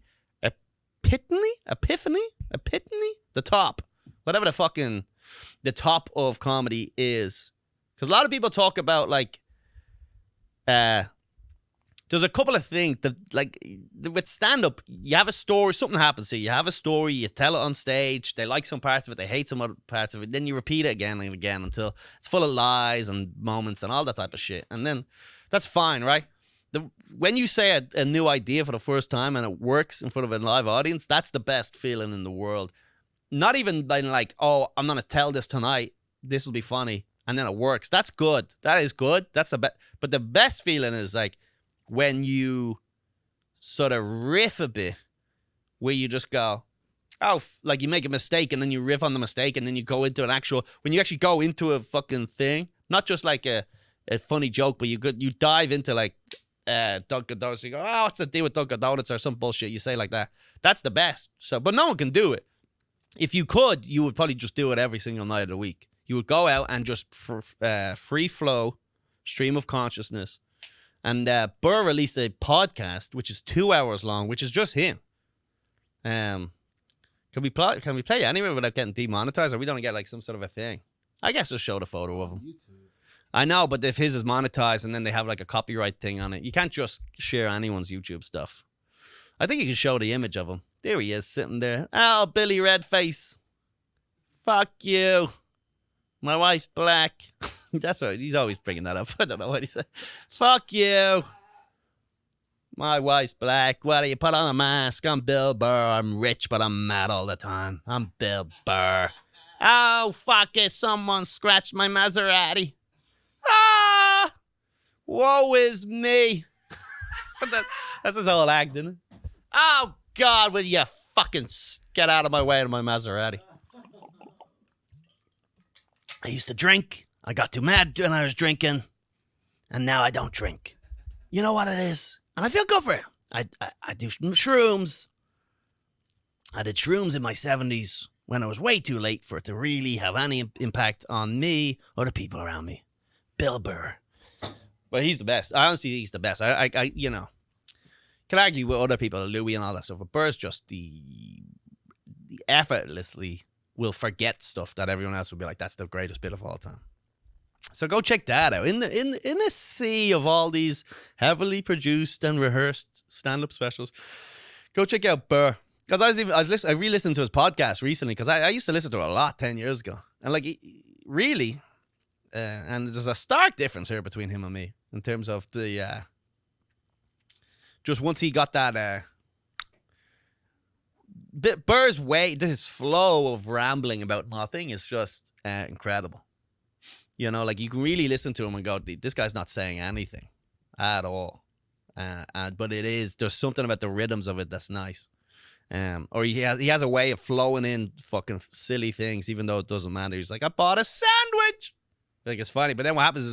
Speaker 1: epiphany, the top, whatever the top of comedy is. Because a lot of people talk about like, there's a couple of things that, like, with stand-up, you have a story, something happens to you. You have a story, you tell it on stage, they like some parts of it, they hate some other parts of it, then you repeat it again and again until it's full of lies and moments and all that type of shit. And then that's fine, right? When you say a new idea for the first time and it works in front of a live audience, that's the best feeling in the world. Not even like, oh, I'm going to tell this tonight, this will be funny, and then it works. That's good. That is good. That's the best. But the best feeling is like, when you sort of riff a bit, where you just go, oh, like you make a mistake and then you riff on the mistake and then you go into when you actually go into a fucking thing, not just like a funny joke, but you dive into like Dunkin' Donuts. You go, oh, what's the deal with Dunkin' Donuts or some bullshit you say like that. That's the best. So, but no one can do it. If you could, you would probably just do it every single night of the week. You would go out and just free flow, stream of consciousness. And Burr released a podcast, which is 2 hours long, which is just him. Can we play anywhere without getting demonetized, or we don't get like some sort of a thing? I guess just show the photo of him. YouTube. I know, but if his is monetized and then they have like a copyright thing on it, you can't just share anyone's YouTube stuff. I think you can show the image of him. There he is sitting there. Oh, Billy Redface. Fuck you. My wife's black. That's what he's always bringing that up. I don't know what he said. Fuck you. My wife's black. Why do you put on a mask? I'm Bill Burr. I'm rich, but I'm mad all the time. I'm Bill Burr. Oh, fuck it. Someone scratched my Maserati. Ah! Woe is me. That's his whole act, isn't it? Oh, God, will you fucking get out of my way to my Maserati? I used to drink. I got too mad when I was drinking. And now I don't drink. You know what it is? And I feel good for it. I do shrooms. I did shrooms in my 70s when it was way too late for it to really have any impact on me or the people around me. Bill Burr. But he's the best. I honestly think he's the best. I you know, can argue with other people, Louis and all that stuff, but Burr's just the effortlessly will forget stuff that everyone else will be like, that's the greatest bit of all time. So go check that out. In a sea of all these heavily produced and rehearsed stand-up specials, go check out Burr. Because I re-listened to his podcast recently because I used to listen to it a lot 10 years ago. And like, really, and there's a stark difference here between him and me in terms of the, just once he got that, Burr's way, his flow of rambling about nothing is just incredible. You know, like you can really listen to him and go, this guy's not saying anything at all. But there's something about the rhythms of it that's nice. Or he has a way of flowing in fucking silly things, even though it doesn't matter. He's like, I bought a sandwich. Like, it's funny. But then what happens is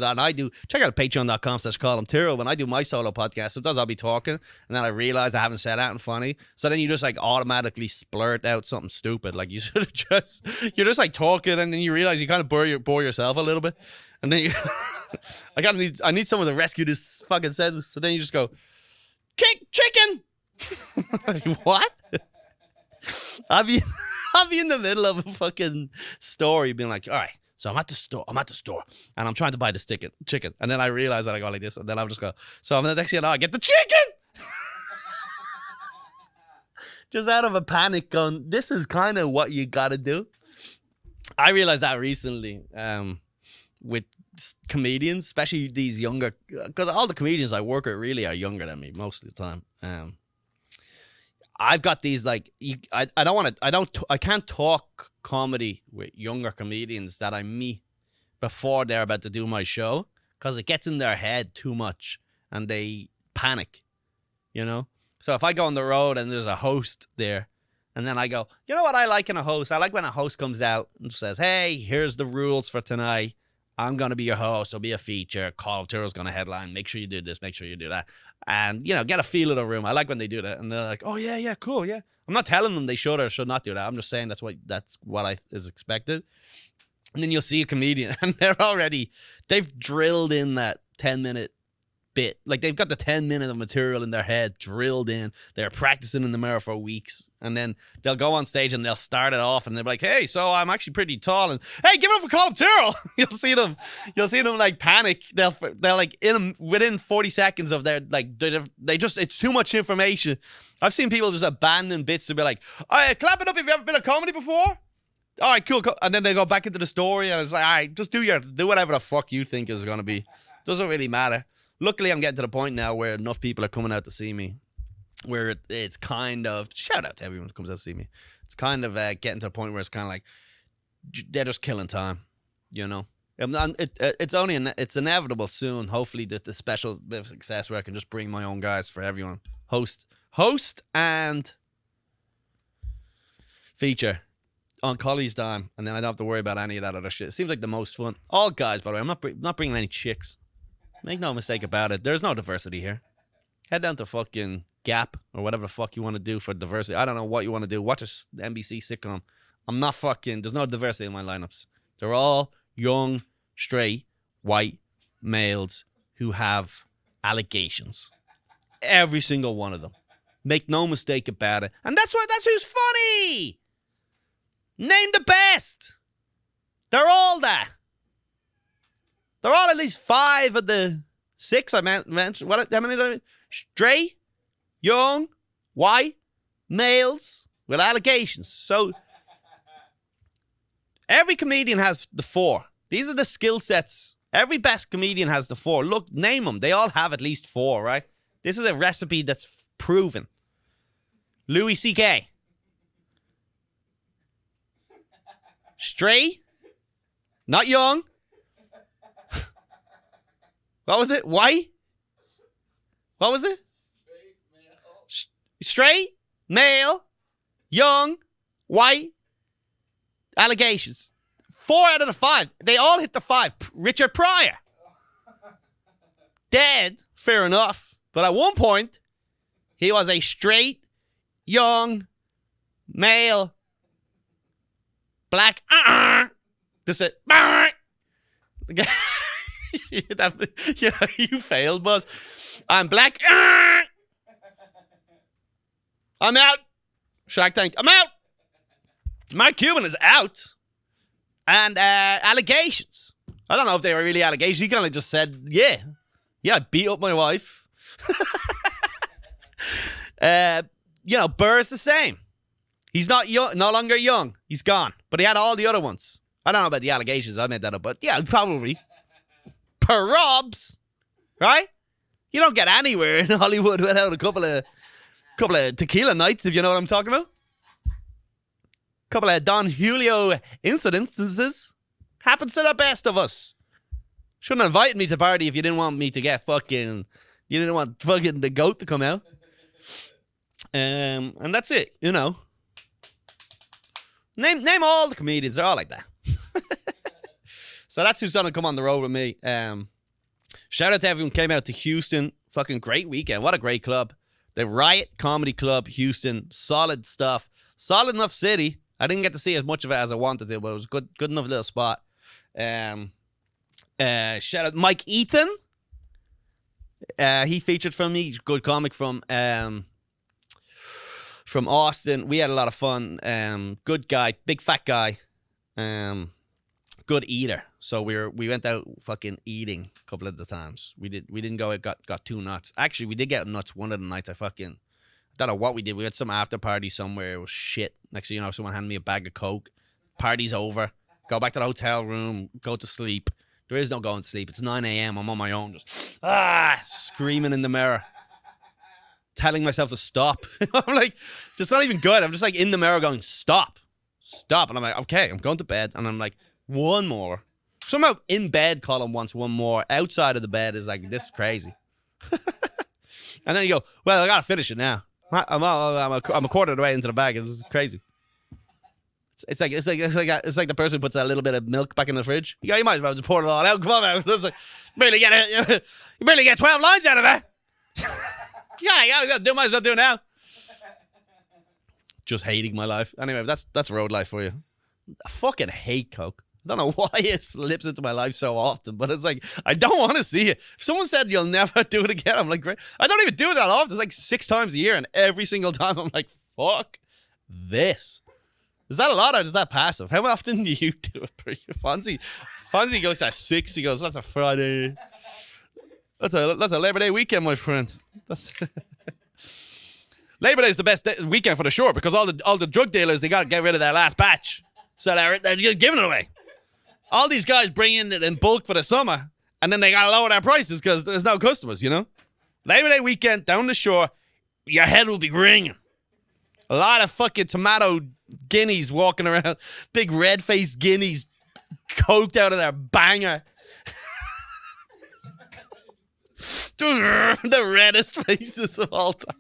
Speaker 1: check out patreon.com/Colum Tyrrell. When I do my solo podcast, sometimes I'll be talking and then I realize I haven't said anything funny. So then you just like automatically splurt out something stupid. Like you're just like talking and then you realize you kind of bore yourself a little bit. And then I need someone to rescue this fucking sentence. So then you just go, kick chicken. Like, what? I'll be in the middle of a fucking story being like, all right. So I'm at the store, and I'm trying to buy this chicken. And then I realize that I go like this, and then I'll just go, so I'm the next thing you know, I get the chicken! Just out of a panic going, this is kind of what you gotta do. I realized that recently with comedians, especially these younger, because all the comedians I work with really are younger than me most of the time. I've got these like I can't talk comedy with younger comedians that I meet before they're about to do my show because it gets in their head too much and they panic, you know. So if I go on the road and there's a host there, and then I go, you know what I like in a host? I like when a host comes out and says, hey, here's the rules for tonight. I'm going to be your host. It'll be a feature. Colum Tyrrell's going to headline. Make sure you do this. Make sure you do that. And, you know, get a feel of the room. I like when they do that. And they're like, oh, yeah, cool, yeah. I'm not telling them they should or should not do that. I'm just saying that's what is expected. And then you'll see a comedian and they've drilled in that 10-minute bit. Like they've got the 10 minutes of material in their head drilled in. They're practicing in the mirror for weeks. And then they'll go on stage and they'll start it off and they'll be like, hey, so I'm actually pretty tall. And hey, give it up for Colum Tyrrell. You'll see them like panic. They're like within 40 seconds of their, like, it's too much information. I've seen people just abandon bits to be like, all right, clap it up if you've ever been a comedy before. All right, cool. And then they go back into the story and it's like, all right, just do whatever the fuck you think is going to be. Doesn't really matter. Luckily, I'm getting to the point now where enough people are coming out to see me, where it's kind of, shout out to everyone who comes out to see me. It's kind of getting to the point where it's kind of like, they're just killing time, you know? It's inevitable soon, hopefully, the special bit of success where I can just bring my own guys for everyone. Host and feature on Collie's dime, and then I don't have to worry about any of that other shit. It seems like the most fun. All guys, by the way. I'm not bringing any chicks. Make no mistake about it. There's no diversity here. Head down to fucking Gap or whatever the fuck you want to do for diversity. I don't know what you want to do. Watch a NBC sitcom. There's no diversity in my lineups. They're all young, straight, white males who have allegations. Every single one of them. Make no mistake about it. And that's who's funny. Name the best. They're all that. They're all at least 5 of the 6 I mentioned. How many? Straight, young, white, males with allegations. So every comedian has the 4. These are the skill sets. Every best comedian has the 4. Look, name them. They all have at least 4, right? This is a recipe that's proven. Louis C.K. Straight. Not young. What was it? White? What was it? Straight, male, young, white, allegations. 4 out of the 5. They all hit the 5. Richard Pryor. Dead, fair enough. But at one point, he was a straight, young, male, black, just a, yeah, you failed, boss. I'm black, I'm out. Shark Tank, I'm out. Mark Cuban is out. And allegations. I don't know if they were really allegations. He kind of just said, yeah, I beat up my wife. Burr's the same. He's not young, no longer young. He's gone. But he had all the other ones. I don't know about the allegations. I made that up. But yeah, probably. Perobs. Right? You don't get anywhere in Hollywood without a couple of tequila nights, if you know what I'm talking about. Couple of Don Julio incidences. Happens to the best of us. Shouldn't have invited me to the party if you didn't want me to get you didn't want fucking the goat to come out. And that's it, you know. Name all the comedians. They're all like that. So that's who's going to come on the road with me. Shout out to everyone who came out to Houston. Fucking great weekend. What a great club. The Riot Comedy Club, Houston. Solid stuff. Solid enough city. I didn't get to see as much of it as I wanted to, but it was good enough little spot. Shout out Mike Ethan. He featured from me. He's a good comic from Osteen. We had a lot of fun. Good guy, big fat guy. Good eater. So we went out fucking eating a couple of the times. We didn't go. It got 2 nuts. Actually, we did get nuts one of the nights. I don't know what we did. We had some after party somewhere. It was shit. Next thing you know, someone handed me a bag of Coke. Party's over. Go back to the hotel room. Go to sleep. There is no going to sleep. It's 9 a.m. I'm on my own. Just screaming in the mirror. Telling myself to stop. I'm like, just not even good. I'm just like in the mirror going, stop. Stop. And I'm like, okay, I'm going to bed. And I'm like, one more. Somehow in bed, Colum wants one more. Outside of the bed is like, this is crazy. And then you go, well, I got to finish it now. I'm a quarter of the way into the bag. It's crazy. It's like the person who puts a little bit of milk back in the fridge. You might as well just pour it all out. Come on, man. It's like, you barely get 12 lines out of that. Might as well do it now. Just hating my life. Anyway, that's road life for you. I fucking hate Coke. I don't know why it slips into my life so often, but it's like, I don't want to see it. If someone said you'll never do it again, I'm like, great. I don't even do it that often. It's like 6 times a year, and every single time I'm like, fuck this. Is that a lot or is that passive? How often do you do it per year? Fonzie goes to 6. He goes, that's a Friday. That's a Labor Day weekend, my friend. Labor Day is the best weekend for the sure because all the drug dealers, they got to get rid of their last batch. So they're giving it away. All these guys bring in it in bulk for the summer, and then they got to lower their prices because there's no customers, you know? Labor Day weekend, down the shore, your head will be ringing. A lot of fucking tomato guineas walking around. Big red-faced guineas coked out of their banger. The reddest faces of all time.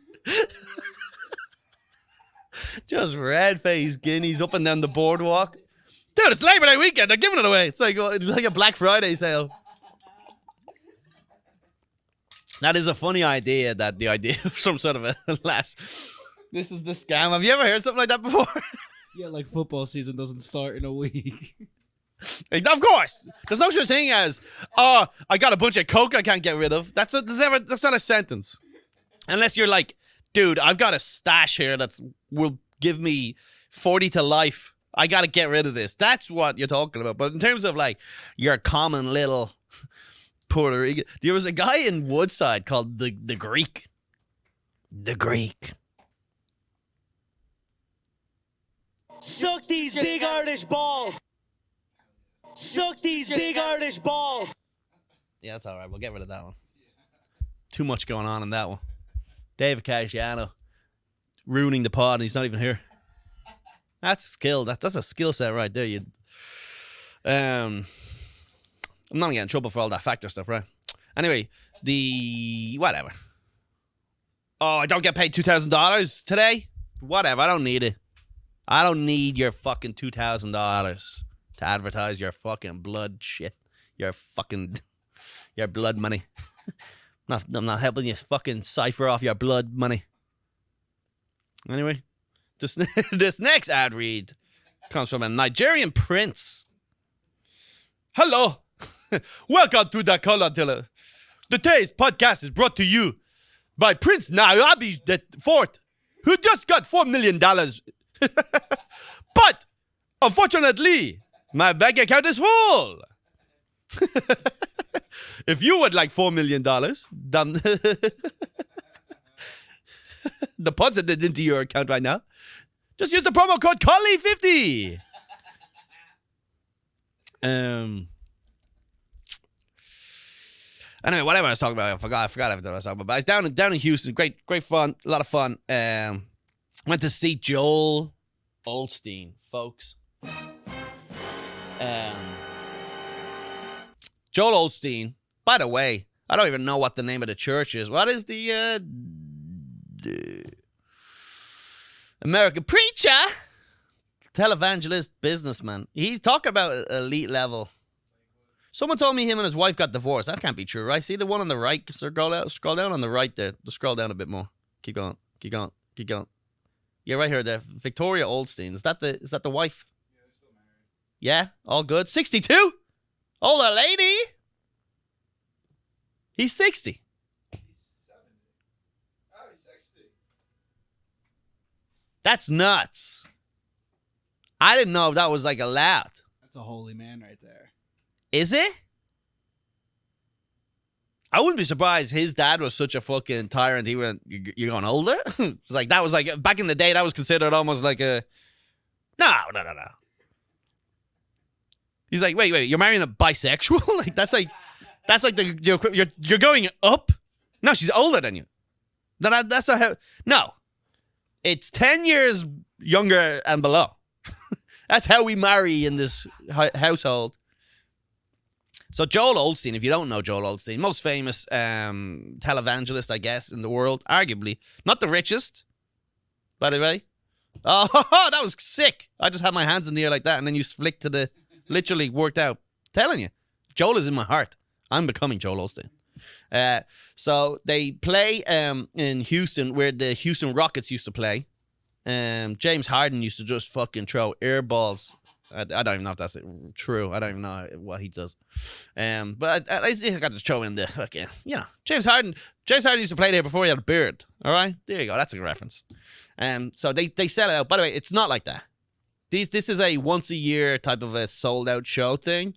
Speaker 1: Just red-faced guineas up and down the boardwalk. Dude, it's Labor Day weekend. They're giving it away. It's like a Black Friday sale. That is a funny idea, the idea of some sort of a last... This is the scam. Have you ever heard something like that before?
Speaker 2: Yeah, like football season doesn't start in a week.
Speaker 1: Of course. There's no such thing as, I got a bunch of Coke I can't get rid of. That's not a sentence. Unless you're like, dude, I've got a stash here that will give me 40 to life. I got to get rid of this. That's what you're talking about. But in terms of like your common little Puerto Rican, there was a guy in Woodside called the Greek. The Greek.
Speaker 6: Suck these big Irish balls. Suck these big Irish balls.
Speaker 1: Yeah, that's all right. We'll get rid of that one. Too much going on in that one. David Casciano ruining the pod and he's not even here. That's skill. That's a skill set right there. I'm not gonna get in trouble for all that factor stuff, right? Anyway, whatever. Oh, I don't get paid $2,000 today? Whatever, I don't need it. I don't need your fucking $2,000 to advertise your fucking blood shit. Your blood money. I'm not helping you fucking cipher off your blood money. Anyway, this next ad read comes from a Nigerian prince. Hello. Welcome to the Colum Tyrrell. Today's podcast is brought to you by Prince Nairobi IV, who just got $4 million. But, unfortunately, my bank account is full. If you would like $4 million, deposited into your account right now, just use the promo code Collie50. Anyway, whatever I was talking about, I forgot everything I was talking about. But I was down in Houston, great fun, a lot of fun. Went to see Joel Osteen, folks. Joel Osteen. By the way, I don't even know what the name of the church is. What is the American preacher, televangelist, businessman? He's talking about elite level. Someone told me him and his wife got divorced. That can't be true, right? See the one on the right? Scroll down on the right there. Just scroll down a bit more. Keep going. Yeah, right here. There, Victoria Osteen. Is that the wife? Yeah, they're still married. Yeah, all good. 62. Older lady. He's 60.
Speaker 2: He's 70. Oh, he's 60.
Speaker 1: That's nuts. I didn't know if that was like allowed.
Speaker 2: That's a holy man right there.
Speaker 1: Is it? I wouldn't be surprised his dad was such a fucking tyrant. He went, you're going older? It's like, that was like, back in the day, that was considered almost like a, no. He's like, wait, you're marrying a bisexual? Like, that's like you're going up? No, she's older than you. That's not how, no. It's 10 years younger and below. That's how we marry in this household. So Joel Osteen, if you don't know Joel Osteen, most famous televangelist, I guess, in the world, arguably. Not the richest, by the way. Oh, that was sick. I just had my hands in the air like that, and then you flicked to the, literally worked out. Telling you, Joel is in my heart. I'm becoming Joel Osteen. So they play in Houston, where the Houston Rockets used to play. James Harden used to just fucking throw air balls. I don't even know if that's true. I don't even know what he does. But I got to throw in the fucking, James Harden used to play there before he had a beard. All right? There you go. That's a reference. So they sell it out. By the way, it's not like that. This is a once a year type of a sold out show thing.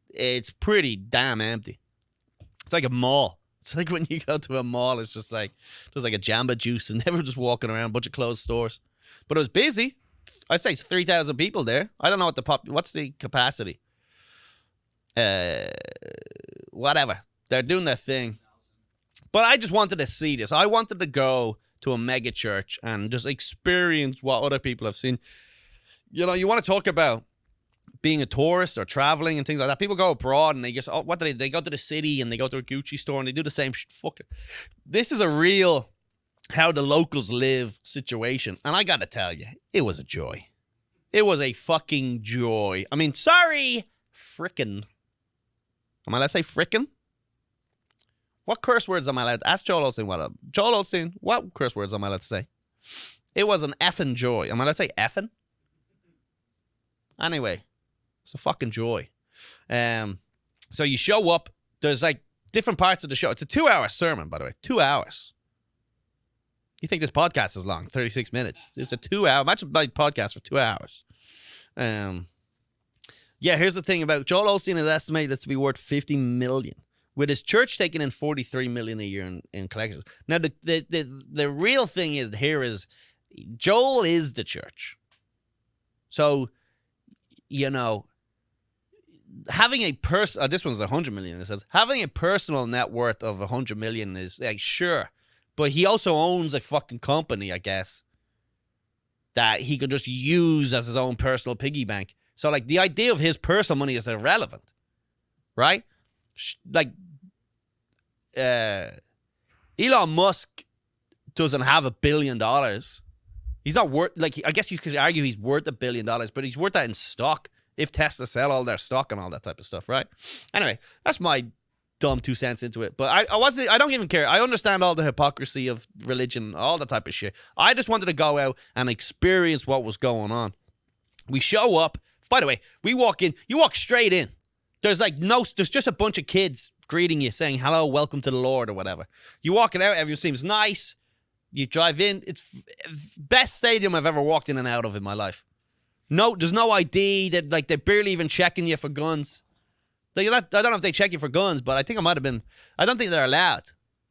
Speaker 1: It's pretty damn empty. It's like a mall. It's like when you go to a mall, it's just like there's like a Jamba Juice and everyone's just walking around, a bunch of closed stores. But it was busy. I'd say 3,000 people there. I don't know what's the capacity. Whatever. They're doing their thing. But I just wanted to see this. I wanted to go to a mega church and just experience what other people have seen. You want to talk about being a tourist or traveling and things like that. People go abroad and they just, what do they do? They go to the city and they go to a Gucci store and they do the same shit. Fuck it. This is a real how the locals live situation. And I got to tell you, it was a joy. It was a fucking joy. I mean, sorry, frickin'. Am I allowed to say frickin'? What curse words am I allowed to ask Joel Osteen? Joel Osteen, what curse words am I allowed to say? It was an effing joy. Am I allowed to say effing? Anyway, it's a fucking joy. So you show up. There's like different parts of the show. It's a 2-hour sermon, by the way. 2 hours. You think this podcast is long? 36 minutes. It's a 2-hour. Imagine my podcast for 2 hours. Yeah, here's the thing about Joel Osteen is estimated to be worth $50 million, with his church taking in $43 million a year in collections. Now, the real thing is Joel is the church. So, having a this one's $100 million. It says having a personal net worth of $100 million is like, sure. But he also owns a fucking company, I guess, that he could just use as his own personal piggy bank. So, like, the idea of his personal money is irrelevant, right? Like, Elon Musk doesn't have $1 billion. He's not worth, like, I guess you could argue he's worth $1 billion, but he's worth that in stock if Tesla sell all their stock and all that type of stuff, right? Anyway, that's my dumb 2 cents into it. But I don't even care. I understand all the hypocrisy of religion, all that type of shit. I just wanted to go out and experience what was going on. We show up. By the way, we walk in. You walk straight in. There's just a bunch of kids greeting you, saying hello, welcome to the Lord, or whatever. You walk it out. Everything seems nice. You drive in. It's best stadium I've ever walked in and out of in my life. No, there's no ID. They're barely even checking you for guns. I don't know if they check you for guns, but I think it might have been. I don't think they're allowed.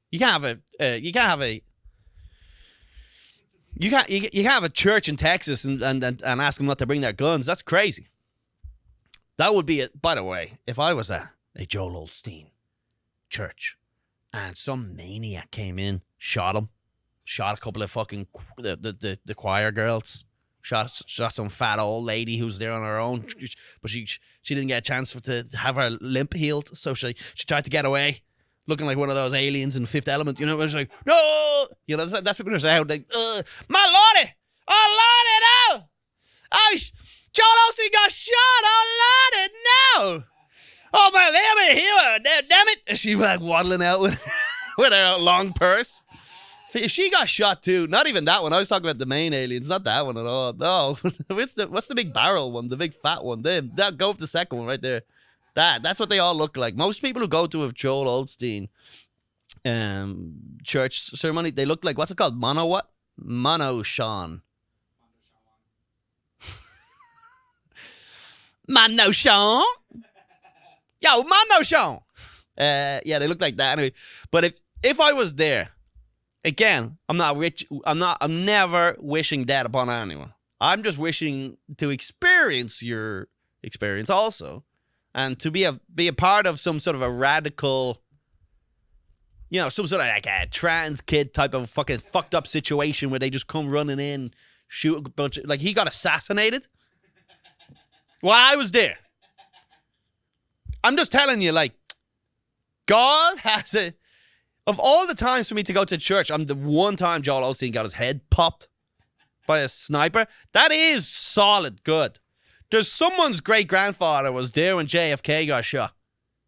Speaker 1: You can't have a church in Texas and ask them not to bring their guns. That's crazy. That would be it. By the way, if I was a Joel Osteen church and some maniac came in, shot a couple of fucking the choir girls, shot some fat old lady who's there on her own, but she didn't get a chance to have her limp healed, so she tried to get away, looking like one of those aliens in Fifth Element, you know, it's like, no, you know, that's what they're out, like, my lordy, oh lordy, no, oh, Joel Osteen got shot, oh lordy, no, oh my, let me heal, damn it, and she like waddling out with her long purse. She got shot too. Not even that one. I was talking about the main aliens, not that one at all. No. What's the big barrel one? The big fat one. That go with the second one right there. That's what they all look like. Most people who go to a Joel Osteen church ceremony, they look like, what's it called? Mono Sean. Mono Sean. Yo, Mono Sean. Yeah, they look like that anyway. But if I was there, again, I'm not rich. I'm never wishing death upon anyone. I'm just wishing to experience your experience also, and to be a part of some sort of a radical, you know, some sort of like a trans kid type of fucking fucked up situation where they just come running in, shoot a bunch of, like, he got assassinated while I was there. I'm just telling you, like, God has a. Of all the times for me to go to church, I'm the one time Joel Osteen got his head popped by a sniper. That is solid good. There's someone's great-grandfather was there when JFK got shot.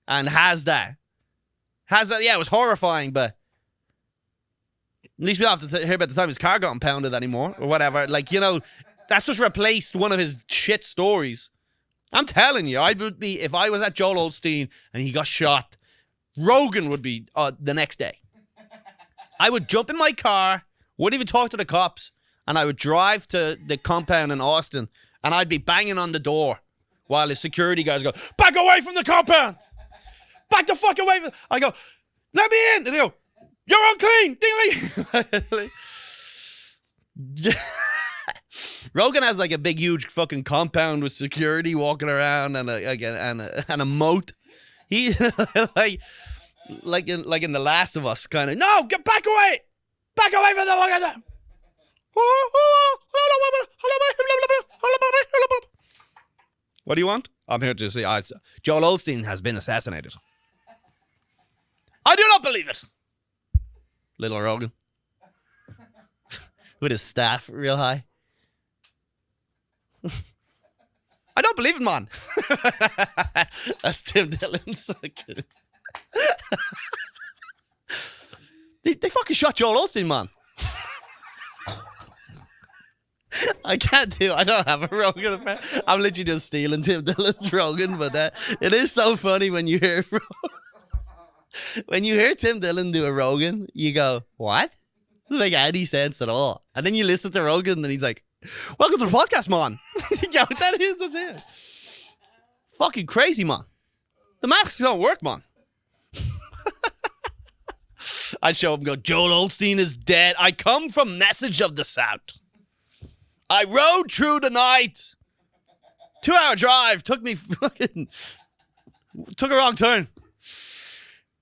Speaker 1: And has that. Yeah, it was horrifying, but at least we don't have to hear about the time his car got impounded anymore, or whatever. Like, you know, that's just replaced one of his shit stories. I'm telling you, I would be, if I was at Joel Osteen and he got shot, Rogan would be the next day. I would jump in my car, wouldn't even talk to the cops, and I would drive to the compound in Austin, and I'd be banging on the door while the security guys go, back away from the compound! Back the fuck away from... I go, let me in! And they go, you're unclean! Ding-ling! Rogan has like a big, huge fucking compound with security walking around and a moat. He like in The Last of Us, kind of. No, get back away from the fucking. What do you want? I'm here to say Joel Osteen has been assassinated. I do not believe it. Little Rogan with his staff real high. I don't believe it, man. That's Tim Dillon's. They fucking shot Joel Osteen, man. I can't do. I don't have a Rogan effect. I'm literally just stealing Tim Dillon's Rogan, but it is so funny when you hear Tim Dillon do a Rogan. You go, what? Doesn't make any sense at all. And then you listen to Rogan, and he's like, welcome to the podcast, man. Yo, that's it. Fucking crazy, man. The masks don't work, man. I'd show up and go, Joel Osteen is dead. I come from Message of the South. I rode through the night. 2-hour drive. Took a wrong turn.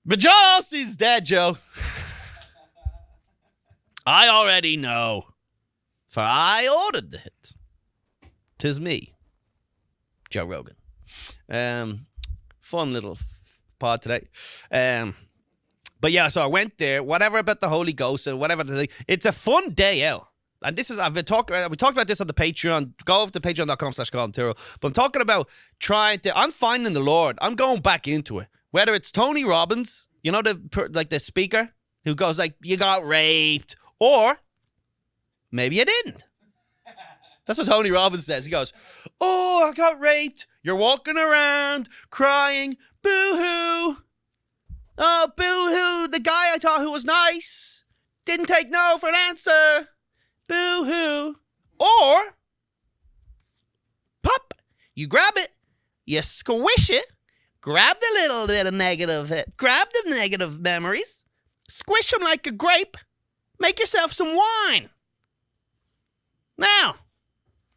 Speaker 1: But Joel Osteen's dead, Joe. I already know, for I ordered it. 'Tis me, Joe Rogan. Fun little pod today. But yeah, so I went there. Whatever about the Holy Ghost and whatever. It's a fun day out. And this is, we talked about this on the Patreon. Go over to patreon.com/Colum Tyrrell. But I'm talking about I'm finding the Lord. I'm going back into it. Whether it's Tony Robbins, you know, the speaker who goes like, you got raped, or maybe you didn't. That's what Tony Robbins says. He goes, oh, I got raped. You're walking around crying, boo-hoo. Oh, boo-hoo. The guy I thought who was nice didn't take no for an answer. Boo-hoo. Or, pop, you grab it, you squish it, grab the little bit of negative, grab the negative memories, squish them like a grape, make yourself some wine. Now,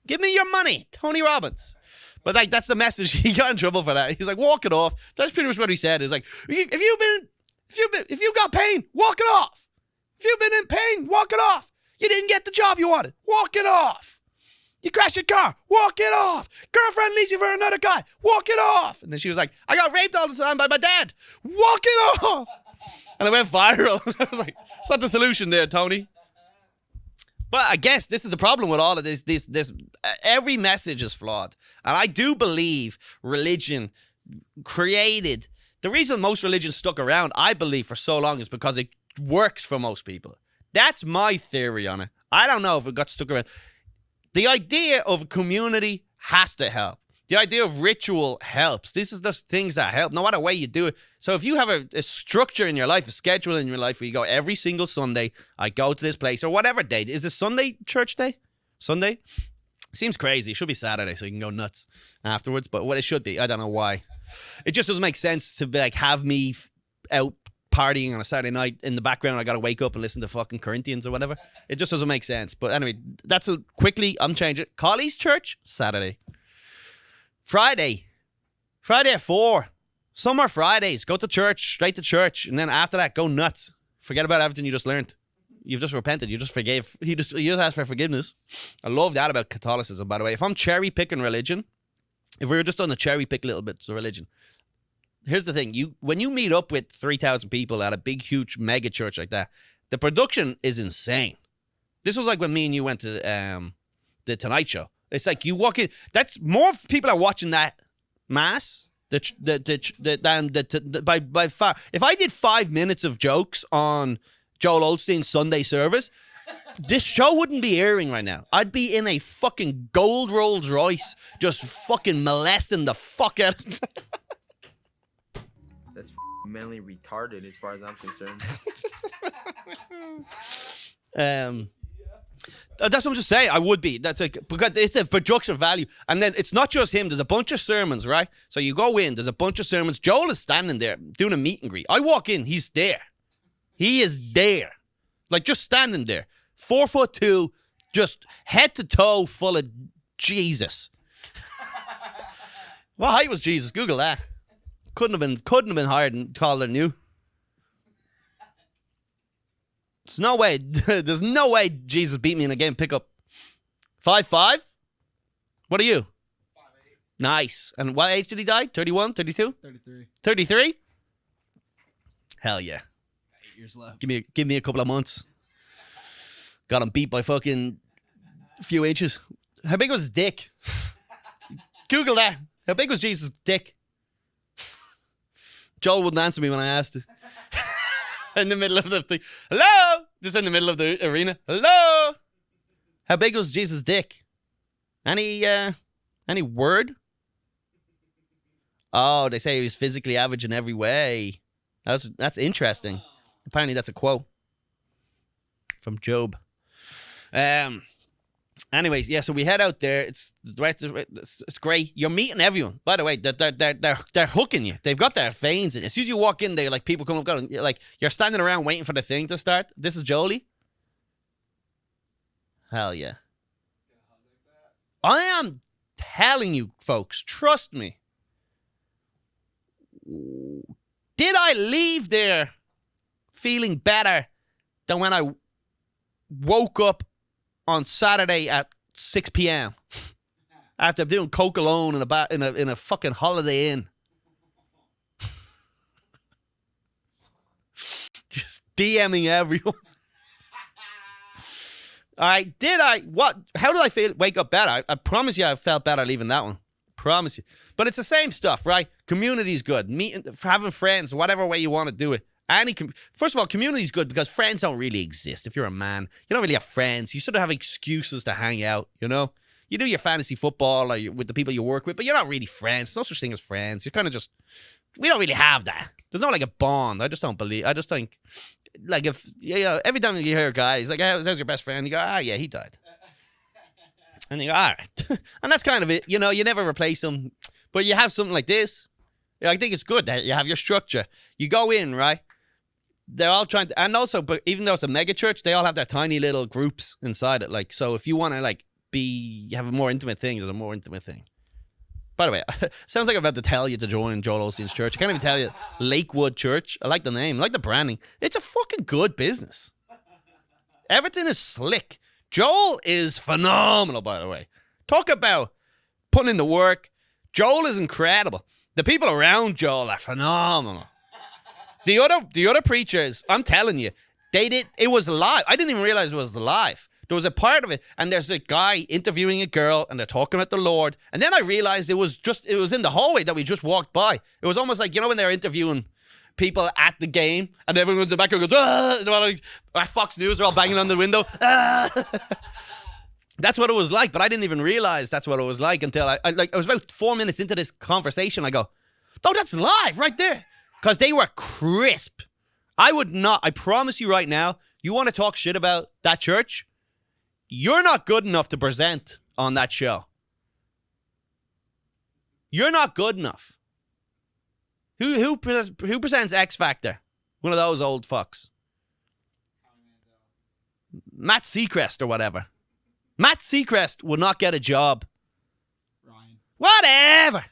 Speaker 1: give me your money, Tony Robbins. But like, that's the message. He got in trouble for that. He's like, walk it off. That's pretty much what he said. He's like, if you got pain, walk it off. If you've been in pain, walk it off. You didn't get the job you wanted, walk it off. You crashed your car, walk it off. Girlfriend leaves you for another guy, walk it off. And then she was like, I got raped all the time by my dad, walk it off. And it went viral. I was like, it's not the solution there, Tony. But I guess this is the problem with all of this. Every message is flawed. And I do believe religion created... The reason most religions stuck around, I believe, for so long is because it works for most people. That's my theory on it. I don't know if it got stuck around. The idea of a community has to help. The idea of ritual helps. These are just things that help, no matter way you do it. So if you have a structure in your life, a schedule in your life where you go every single Sunday, I go to this place, or whatever day. Is it Sunday church day? Sunday? Seems crazy. It should be Saturday so you can go nuts afterwards, but what it should be. I don't know why. It just doesn't make sense to be like have me out partying on a Saturday night. In the background, I got to wake up and listen to fucking Corinthians or whatever. It just doesn't make sense. But anyway, that's quickly, I'm changing it. Collie's church, Saturday. Friday at 4. Summer Fridays, go to church, straight to church. And then after that, go nuts. Forget about everything you just learned. You've just repented. You just forgave. You just asked for forgiveness. I love that about Catholicism, by the way. If I'm cherry picking religion, if we were just on the cherry pick little bits of religion, here's the thing. When you meet up with 3,000 people at a big, huge mega church like that, the production is insane. This was like when me and you went to the Tonight Show. It's like you walk in. That's more people are watching that mass by far. If I did 5 minutes of jokes on Joel Osteen's Sunday service, this show wouldn't be airing right now. I'd be in a fucking gold Rolls Royce, just fucking molesting the fuck out of
Speaker 3: That's mentally retarded as far as I'm concerned.
Speaker 1: That's what I'm just saying. I would be. That's like, because it's a production value. And then it's not just him. There's a bunch of sermons, right? So you go in, there's a bunch of sermons. Joel is standing there doing a meet and greet. I walk in, he's there. He is there. Like just standing there. 4'2", just head to toe full of Jesus. What height was Jesus? Google that. Couldn't have been higher than taller than you. There's no way. There's no way Jesus beat me in a game pickup. 5'5"? What are you? 5'8". Nice. And what age did he die? 31? 32?
Speaker 2: 33.
Speaker 1: 33? Hell yeah.
Speaker 2: 8 years left.
Speaker 1: Give me a couple of months. Got him beat by fucking a few inches. How big was his dick? Google that. How big was Jesus' dick? Joel wouldn't answer me when I asked it. In the middle of the thing. Hello? Just in the middle of the arena. Hello? How big was Jesus' dick? Any word? Oh, they say he was physically average in every way. That's interesting. Apparently that's a quote from Job. Anyways, yeah, so we head out there. It's great. You're meeting everyone. By the way, they're hooking you. They've got their veins in. As soon as you walk in, they like people come up, going, like you're standing around waiting for the thing to start. This is Jolie. Hell yeah. I am telling you, folks. Trust me. Did I leave there feeling better than when I woke up on Saturday at 6 p.m. after doing coke alone in a fucking Holiday Inn. Just DMing everyone. All right, how did I feel? Wake up better? I promise you I felt better leaving that one. Promise you. But it's the same stuff, right? Community's good. Meeting, having friends, whatever way you want to do it. First of all, community's good because friends don't really exist. If you're a man, you don't really have friends. You sort of have excuses to hang out, you know? You do your fantasy football or with the people you work with, but you're not really friends. There's no such thing as friends. You're kind of just, we don't really have that. There's not like a bond. I just think, like if, every time you hear a guy, he's like, how's your best friend? You go, yeah, he died. And you go, all right. And that's kind of it. You know, you never replace them, but you have something like this. I think it's good that you have your structure. You go in, right? They're all trying to, and also, but even though it's a mega church, they all have their tiny little groups inside it. Like, so if you want to like have a more intimate thing, there's a more intimate thing. By the way, sounds like I'm about to tell you to join Joel Osteen's church. I can't even tell you. Lakewood Church. I like the name. I like the branding. It's a fucking good business. Everything is slick. Joel is phenomenal, by the way. Talk about putting in the work. Joel is incredible. The people around Joel are phenomenal. The other preachers, I'm telling you, it was live. I didn't even realize it was live. There was a part of it, and there's a guy interviewing a girl, and they're talking about the Lord. And then I realized it was in the hallway that we just walked by. It was almost like, you know, when they're interviewing people at the game, and everyone in the background goes, ah! And like, Fox News are all banging on the window. Ah! That's what it was like, but I didn't even realize that's what it was like until I was about 4 minutes into this conversation. I go, oh, that's live right there. Because they were crisp. I promise you right now, you want to talk shit about that church? You're not good enough to present on that show. You're not good enough. Who presents X Factor? One of those old fucks. Matt Seacrest or whatever. Matt Seacrest will not get a job.
Speaker 2: Ryan.
Speaker 1: Whatever.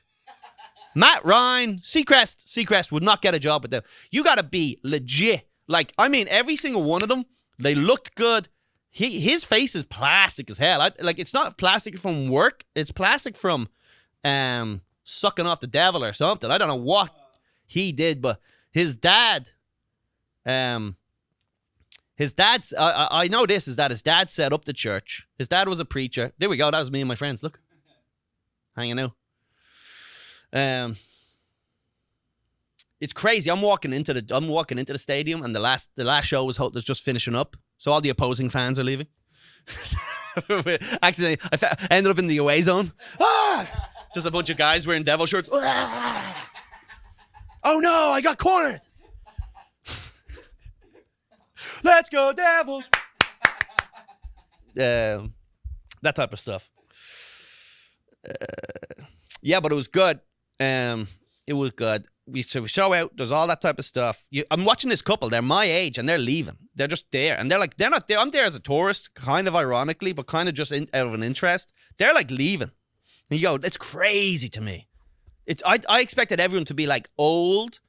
Speaker 1: Matt Ryan, Seacrest would not get a job with them. You got to be legit. Like, I mean, every single one of them, they looked good. His face is plastic as hell. It's not plastic from work. It's plastic from sucking off the devil or something. I don't know what he did, but his dad, I know this is that his dad set up the church. His dad was a preacher. There we go. That was me and my friends. Look, hanging out. It's crazy. I'm walking into the stadium, and the last show was just finishing up. So all the opposing fans are leaving. Accidentally, I ended up in the away zone. Ah! Just a bunch of guys wearing devil shirts. Ah! Oh no, I got cornered. Let's go Devils. That type of stuff. Yeah, but it was good. It was good. We show out. There's all that type of stuff. I'm watching this couple. They're my age and they're leaving. They're just there, and they're not there. I'm there as a tourist, kind of ironically, but kind of just out of an interest. They're like leaving. And you go, it's crazy to me. I expected everyone to be like old,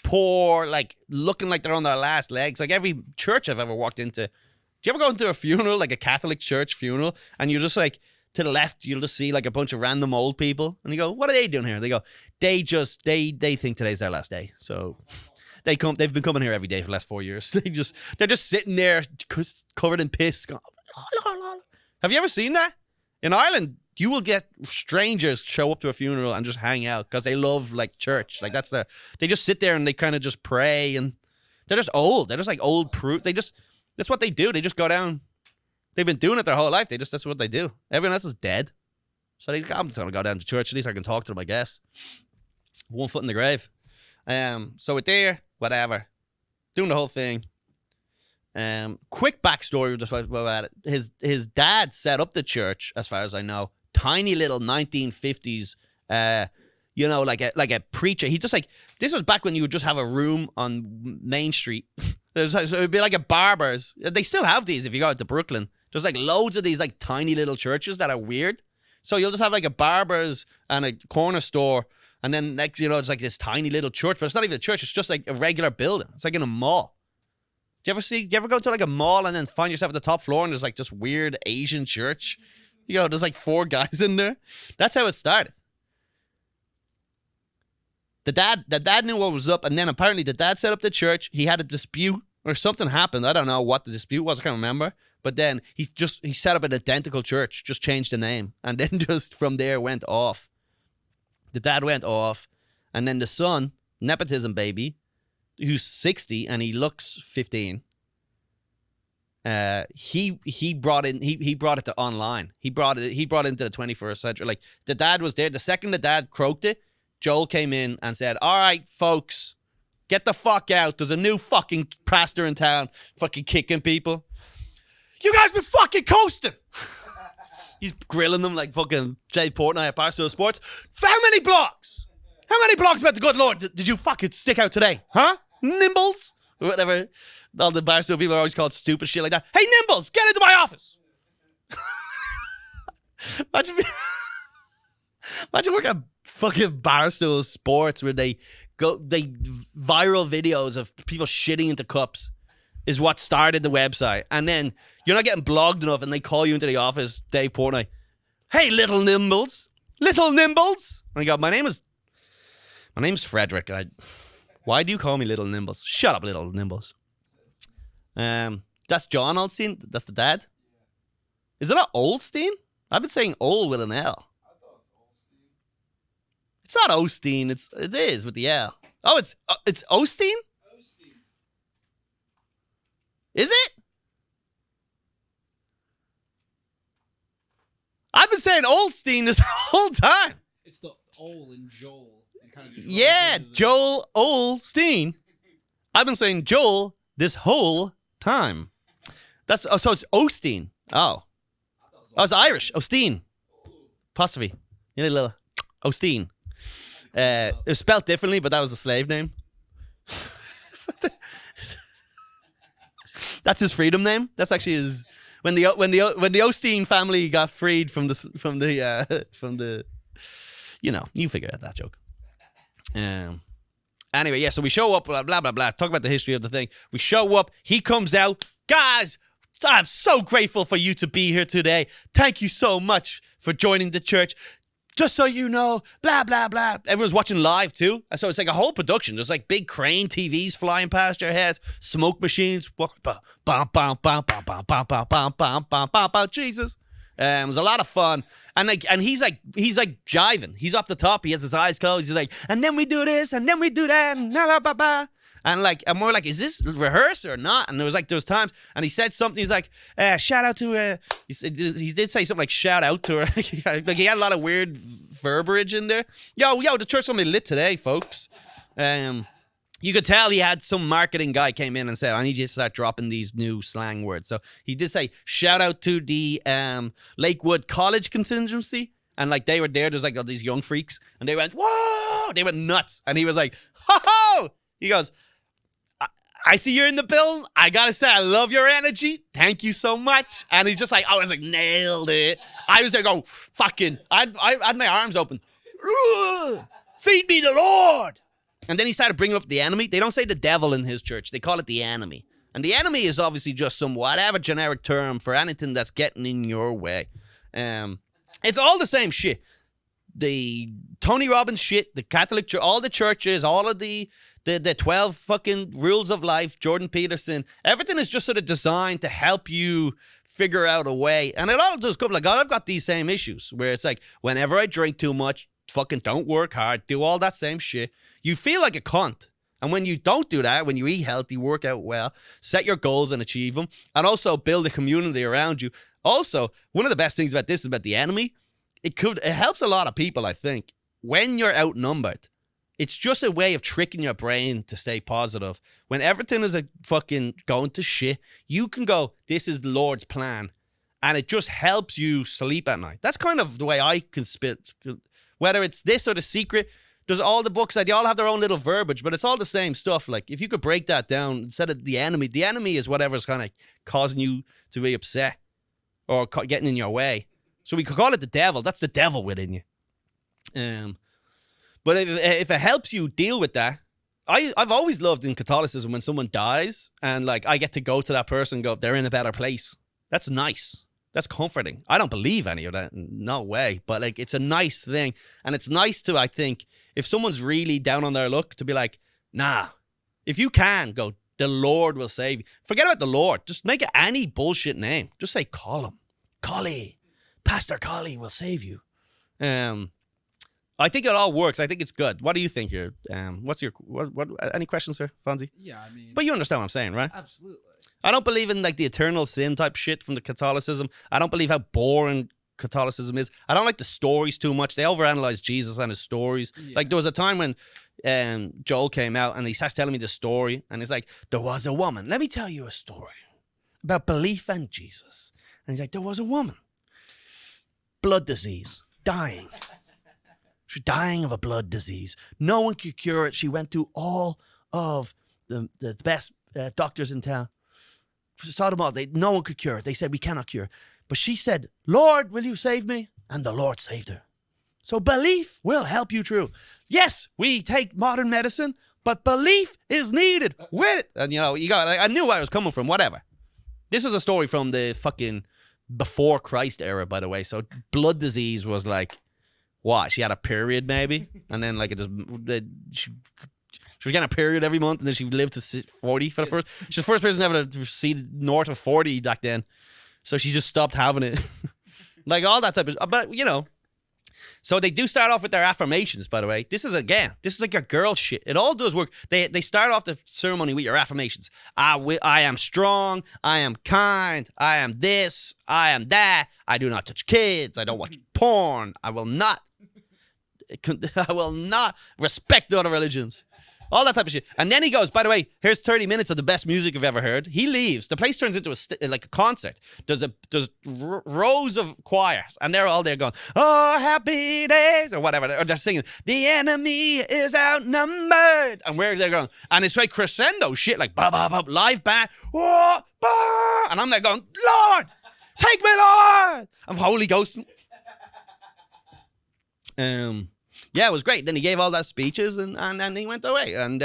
Speaker 1: poor, like looking like they're on their last legs. Like every church I've ever walked into. Do you ever go into a funeral, like a Catholic church funeral, and you're just like, to the left, you'll just see like a bunch of random old people, and you go, "What are they doing here?" They go, "They think today's their last day, so they've been coming here every day for the last 4 years. They're just sitting there covered in piss." Going, have you ever seen that? In Ireland, you will get strangers show up to a funeral and just hang out because they love like church. Like they just sit there and they kind of just pray, and they're just old. They're just like old prude. That's what they do. They just go down. They've been doing it their whole life. That's what they do. Everyone else is dead. So I'm just going to go down to church. At least I can talk to them, I guess. 1 foot in the grave. So we're there, whatever. Doing the whole thing. Quick backstory just about it. His dad set up the church, as far as I know. Tiny little 1950s, like a preacher. He just like, this was back when you would just have a room on Main Street. So it would be like a barber's. They still have these if you go out to Brooklyn. There's like loads of these like tiny little churches that are weird. So you'll just have like a barber's and a corner store, and then next, it's like this tiny little church, but it's not even a church. It's just like a regular building. It's like in a mall. Do you ever go to like a mall and then find yourself at the top floor and there's like this weird Asian church? You know, there's like 4 guys in there. That's how it started. The dad knew what was up, and then apparently the dad set up the church. He had a dispute or something happened. I don't know what the dispute was. I can't remember. But then he set up an identical church, just changed the name, and then just from there went off. The dad went off, and then the son, nepotism baby, who's 60 and he looks 15. He brought it to online. He brought it into the 21st century. Like, the dad was there. The second the dad croaked it, Joel came in and said, "All right, folks, get the fuck out. There's a new fucking pastor in town fucking kicking people. You guys been fucking coasting." He's grilling them like fucking Jay Portnoy at Barstool Sports. How many blogs? How many blogs about the good Lord did you fucking stick out today? Huh? Nimbles? Whatever. All the Barstool people are always called stupid shit like that. Hey, Nimbles, get into my office. Imagine working at fucking Barstool Sports where they viral videos of people shitting into cups is what started the website. And then you're not getting blogged enough and they call you into the office, Dave Portnoy. "Hey, little Nimbles. Little Nimbles." And I go, my name's Frederick. Why do you call me Little Nimbles? Shut up, Little Nimbles. That's John Osteen. That's the dad. Is it not Osteen? I've been saying Ol with an L. It's not Osteen. It is with the L. Oh, it's Osteen? Is it? I've been saying Osteen this whole time.
Speaker 2: It's the Ol in Joel.
Speaker 1: Yeah, Joel Osteen. I've been saying Joel this whole time. So it's Osteen. Oh, it's Irish. Osteen. Apostrophe. You need a little Osteen. It was spelled differently, but that was a slave name. That's his freedom name. That's actually his. When the Osteen family got freed from the you know, you figure out that joke. Anyway, yeah. So we show up. Blah blah blah. Talk about the history of the thing. We show up. He comes out. Guys, I'm so grateful for you to be here today. Thank you so much for joining the church. Just so you know, blah, blah, blah. Everyone's watching live too. So it's like a whole production. There's like big crane TVs flying past your head, smoke machines. Jesus. It was a lot of fun. And he's like jiving. He's up the top. He has his eyes closed. He's like, and then we do this, and then we do that, and blah, blah, blah. And like, I'm more like, is this rehearsed or not? And there was times, and he said something. He's like, shout out to he did say something like shout out to her. Like, he had a lot of weird verbiage in there. Yo, the church gonna be lit today, folks. You could tell he had some marketing guy came in and said, I need you to start dropping these new slang words. So he did say shout out to the Lakewood College contingency. And like, they were there. There's like all these young freaks, and they went, whoa, they went nuts. And he was like, ho. He goes, I see you're in the building. I gotta say, I love your energy. Thank you so much. And he's just like, I was like, nailed it. I was there go, fucking, I had my arms open. Feed me the Lord. And then he started bringing up the enemy. They don't say the devil in his church. They call it the enemy. And the enemy is obviously just some whatever generic term for anything that's getting in your way. It's all the same shit. The Tony Robbins shit, the Catholic Church, all the churches, all of the 12 fucking rules of life, Jordan Peterson, everything is just sort of designed to help you figure out a way. And it all does come like, I've got these same issues where it's like, whenever I drink too much, fucking don't work hard, do all that same shit, you feel like a cunt. And when you don't do that, when you eat healthy, work out well, set your goals and achieve them, and also build a community around you. Also, one of the best things about this is about the enemy. It helps a lot of people, I think. When you're outnumbered, it's just a way of tricking your brain to stay positive. When everything is fucking going to shit, you can go, this is the Lord's plan. And it just helps you sleep at night. That's kind of the way I can spit. Whether it's this or The Secret, there's all the books that they all have their own little verbiage, but it's all the same stuff. Like, if you could break that down, instead of the enemy is whatever's kind of causing you to be upset or getting in your way. So we could call it the devil. That's the devil within you. But if it helps you deal with that, I've always loved in Catholicism when someone dies and like I get to go to that person and go, they're in a better place. That's nice. That's comforting. I don't believe any of that. No way. But like, it's a nice thing. And it's nice to, I think, if someone's really down on their luck, to be like, nah, if you can go, the Lord will save you. Forget about the Lord. Just make it any bullshit name. Just say Colum. Collie. Pastor Collie will save you. I think it all works. I think it's good. What do you think here? What's your what any questions, sir, Fonzie?
Speaker 2: Yeah, I mean,
Speaker 1: But you understand what I'm saying, right?
Speaker 2: absolutely.
Speaker 1: I don't believe in like the eternal sin type shit from the Catholicism. I don't believe how boring Catholicism is. I don't like the stories too much. They overanalyze Jesus and his stories.
Speaker 2: Yeah.
Speaker 1: Like there was a time when Joel came out and he starts telling me the story and he's like, there was a woman. Let me tell you a story about belief and Jesus. And he's like, there was a woman. Blood disease. Dying. She's dying of a blood disease. No one could cure it. She went to all of the best doctors in town. Saw them all. No one could cure it. They said, we cannot cure it. But she said, Lord, will you save me? And the Lord saved her. So belief will help you through. Yes, we take modern medicine, but belief is needed with it. And, you know, I knew where I was coming from, whatever. This is a story from the fucking before Christ era, by the way. So blood disease was like, what? She had a period maybe? And then like she was getting a period every month and then she lived to 40 for the first. She's the first person ever to see north of 40 back then. So she just stopped having it. Like all that type of, but you know. So they do start off with their affirmations, by the way. This is like your girl shit. It all does work. They start off the ceremony with your affirmations. I am strong. I am kind. I am this. I am that. I do not touch kids. I don't watch porn. I will not respect other religions. All that type of shit. And then he goes, by the way, here's 30 minutes of the best music I've ever heard. He leaves. The place turns into a concert. There's rows of choirs. And they're all there going, oh, happy days, or whatever. Or they're singing, the enemy is outnumbered. And where they're going. And it's like crescendo shit, like, bah, bah, bah, live band. Oh, bah. And I'm there going, Lord, take me, Lord. I'm Holy Ghost. Yeah, it was great. Then he gave all that speeches and he went away. And,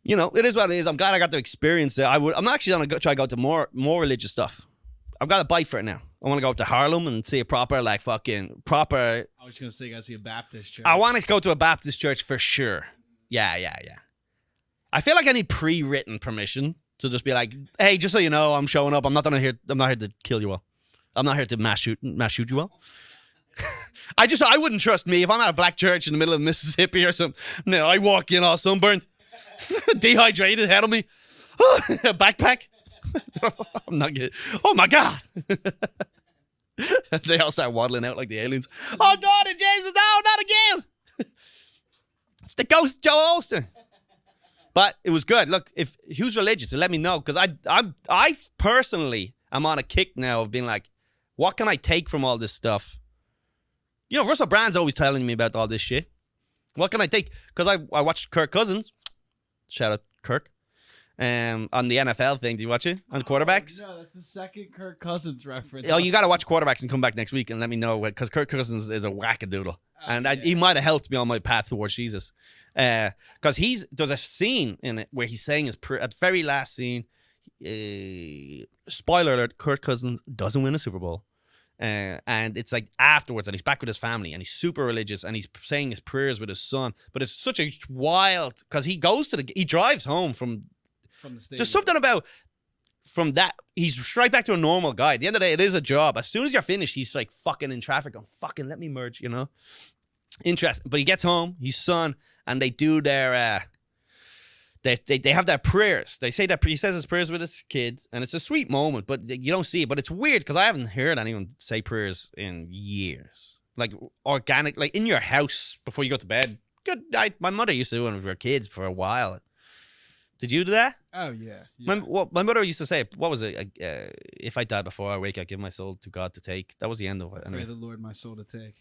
Speaker 1: you know, it is what it is. I'm glad I got to experience it. I'm actually going to try to go to more religious stuff. I've got a bite for it now. I want to go up to Harlem and see a proper.
Speaker 2: I was going to say, you got to see a Baptist church.
Speaker 1: I want to go to a Baptist church for sure. Yeah. I feel like I need pre-written permission to just be like, hey, just so you know, I'm showing up. I'm not here to kill you all. I'm not here to mass shoot you all. I wouldn't trust me if I'm at a black church in the middle of Mississippi or something. No, I walk in all sunburned, dehydrated, head on me, a backpack. I'm not good. Oh my God. They all start waddling out like the aliens. Oh God, and Jesus, no, not again. It's the ghost of Joe Osteen. But it was good. Look, if who's religious, let me know, because I personally am on a kick now of being like, what can I take from all this stuff? You know, Russell Brand's always telling me about all this shit. What can I take? Because I watched Kirk Cousins. Shout out Kirk. On the NFL thing. Did you watch it? On quarterbacks?
Speaker 2: No, that's the second Kirk Cousins reference.
Speaker 1: Oh, you got to watch quarterbacks and come back next week and let me know. Because Kirk Cousins is a wackadoodle. And he might have helped me on my path towards Jesus. Because there's a scene in it where he's saying his prayer. At the very last scene, spoiler alert, Kirk Cousins doesn't win a Super Bowl. And it's like afterwards, and he's back with his family, and he's super religious, and he's saying his prayers with his son. But it's such a wild, because he drives home from the stadium. Just something about from that. He's right back to a normal guy. At the end of the day, it is a job. As soon as you're finished, he's like fucking in traffic, going fucking let me merge, you know. Interesting. But he gets home, his son, and they do their. They have their prayers. They say that he says his prayers with his kids, and it's a sweet moment, but you don't see it. But it's weird because I haven't heard anyone say prayers in years. Like organic, like in your house before you go to bed. Good night. My mother used to do it when we were kids for a while. Did you do that?
Speaker 2: Oh, yeah.
Speaker 1: My mother used to say, what was it? If I die before I wake, I give my soul to God to take. That was the end of it.
Speaker 2: Pray the Lord my soul to take.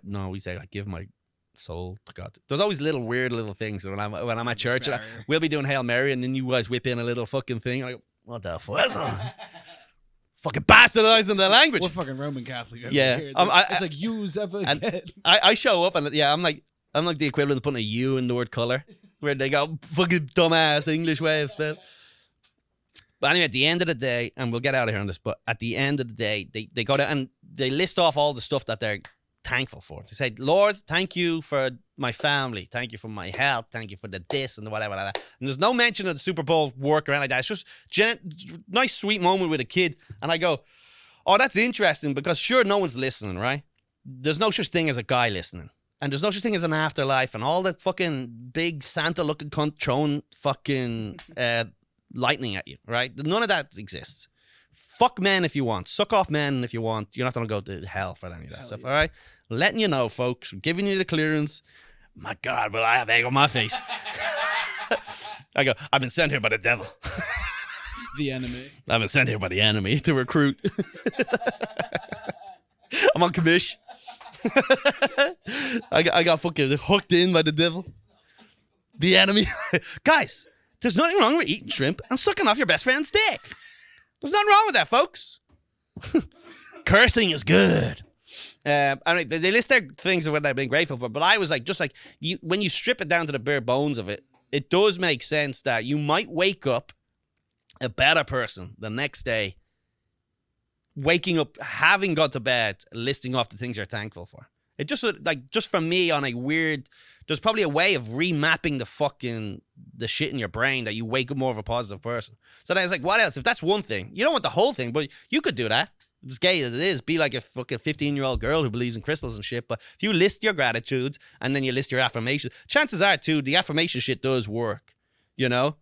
Speaker 1: No, we say I give my soul to God. There's always weird little things when I'm at church. And we'll be doing Hail Mary, and then you guys whip in a little fucking thing. I go, what the fuck? Fucking bastardizing the language.
Speaker 2: We're fucking Roman Catholic.
Speaker 1: Yeah,
Speaker 2: here. It's like use ever again.
Speaker 1: I show up and I'm like, I'm like the equivalent of putting a U in the word color, where they go fucking dumbass English way of spell. But anyway, at the end of the day, and we'll get out of here on this, but at the end of the day, they go down and they list off all the stuff that they're thankful for. They say, Lord, thank you for my family. Thank you for my health. Thank you for the this and the whatever. And there's no mention of the Super Bowl work or anything like that. It's just nice, sweet moment with a kid. And I go, oh, that's interesting because sure, no one's listening, right? There's no such thing as a guy listening. And there's no such thing as an afterlife and all that fucking big Santa-looking cunt throwing fucking lightning at you, right? None of that exists. Fuck men if you want. Suck off men if you want. You're not going to go to hell for any of that stuff, all right? Letting you know, folks. I'm giving you the clearance. My God, will I have egg on my face? I go, I've been sent here by the devil.
Speaker 2: The enemy.
Speaker 1: I've been sent here by the enemy to recruit. I'm on commish. I got fucking hooked in by the devil. The enemy. Guys, there's nothing wrong with eating shrimp and sucking off your best friend's dick. There's nothing wrong with that, folks. Cursing is good. I mean, they list their things of what they've been grateful for, but I was like, just like, when you strip it down to the bare bones of it, it does make sense that you might wake up a better person the next day, waking up, having got to bed, listing off the things you're thankful for. It just, like, just for me on a weird, there's probably a way of remapping the shit in your brain that you wake up more of a positive person. So then I was like, what else? If that's one thing, you don't want the whole thing, but you could do that. As gay as it is, be like a fucking 15-year-old girl who believes in crystals and shit. But if you list your gratitudes and then you list your affirmations, chances are, too, the affirmation shit does work, you know?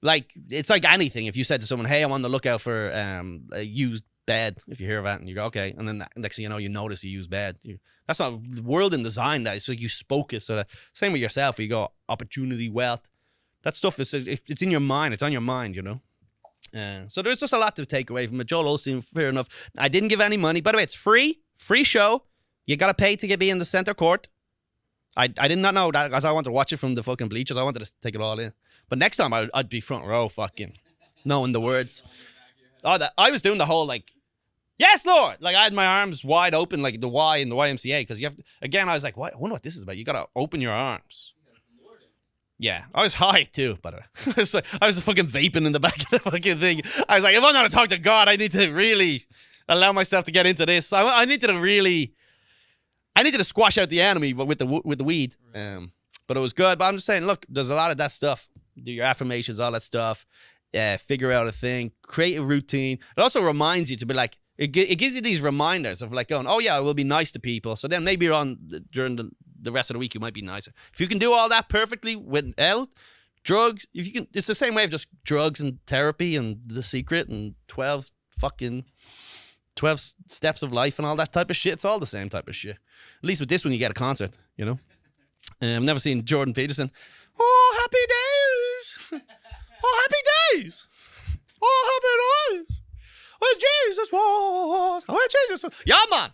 Speaker 1: Like, it's like anything. If you said to someone, hey, I'm on the lookout for a used bed, if you hear of that, and you go, okay, and then next thing you know, you notice you use bed. That's not the world in design, that. So you spoke it. So that, same with yourself, where you go, opportunity, wealth. That stuff, it's in your mind. It's on your mind, you know? So there's just a lot to take away from it. Joel Osteen, fair enough. I didn't give any money. By the way, it's free show. You got to pay to be in the center court. I did not know that because I wanted to watch it from the fucking bleachers. I wanted to take it all in. But next time I'd be front row fucking knowing the words. Oh, I was doing the whole like, yes, Lord. Like I had my arms wide open like the Y in the YMCA because you have to, again, I was like, what? I wonder what this is about. You got to open your arms. Yeah, I was high too, by the way. I was fucking vaping in the back of the fucking thing. I was like, if I'm going to talk to God, I need to really allow myself to get into this. I needed to squash out the enemy with the weed. But it was good. But I'm just saying, look, there's a lot of that stuff. Do your affirmations, all that stuff. Figure out a thing. Create a routine. It also reminds you to be like, it gives you these reminders of like going, oh yeah, I will be nice to people. So then maybe during the rest of the week, you might be nicer. If you can do all that perfectly without drugs, if you can, it's the same way of just drugs and therapy and The Secret and 12 steps of life and all that type of shit. It's all the same type of shit. At least with this one, you get a concert, you know? I've never seen Jordan Peterson. Oh, happy days. Oh, happy days. Oh, happy days. When Jesus was. When Jesus was. Yeah, man.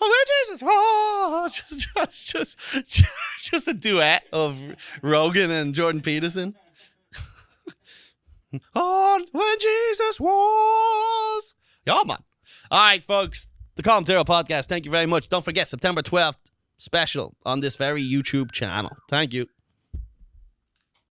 Speaker 1: Oh, when Jesus was. Just a duet of Rogan and Jordan Peterson. Oh, when Jesus was. Yeah, man. All right, folks. The Colum Tyrrell Podcast. Thank you very much. Don't forget, September 12th, special on this very YouTube channel. Thank you.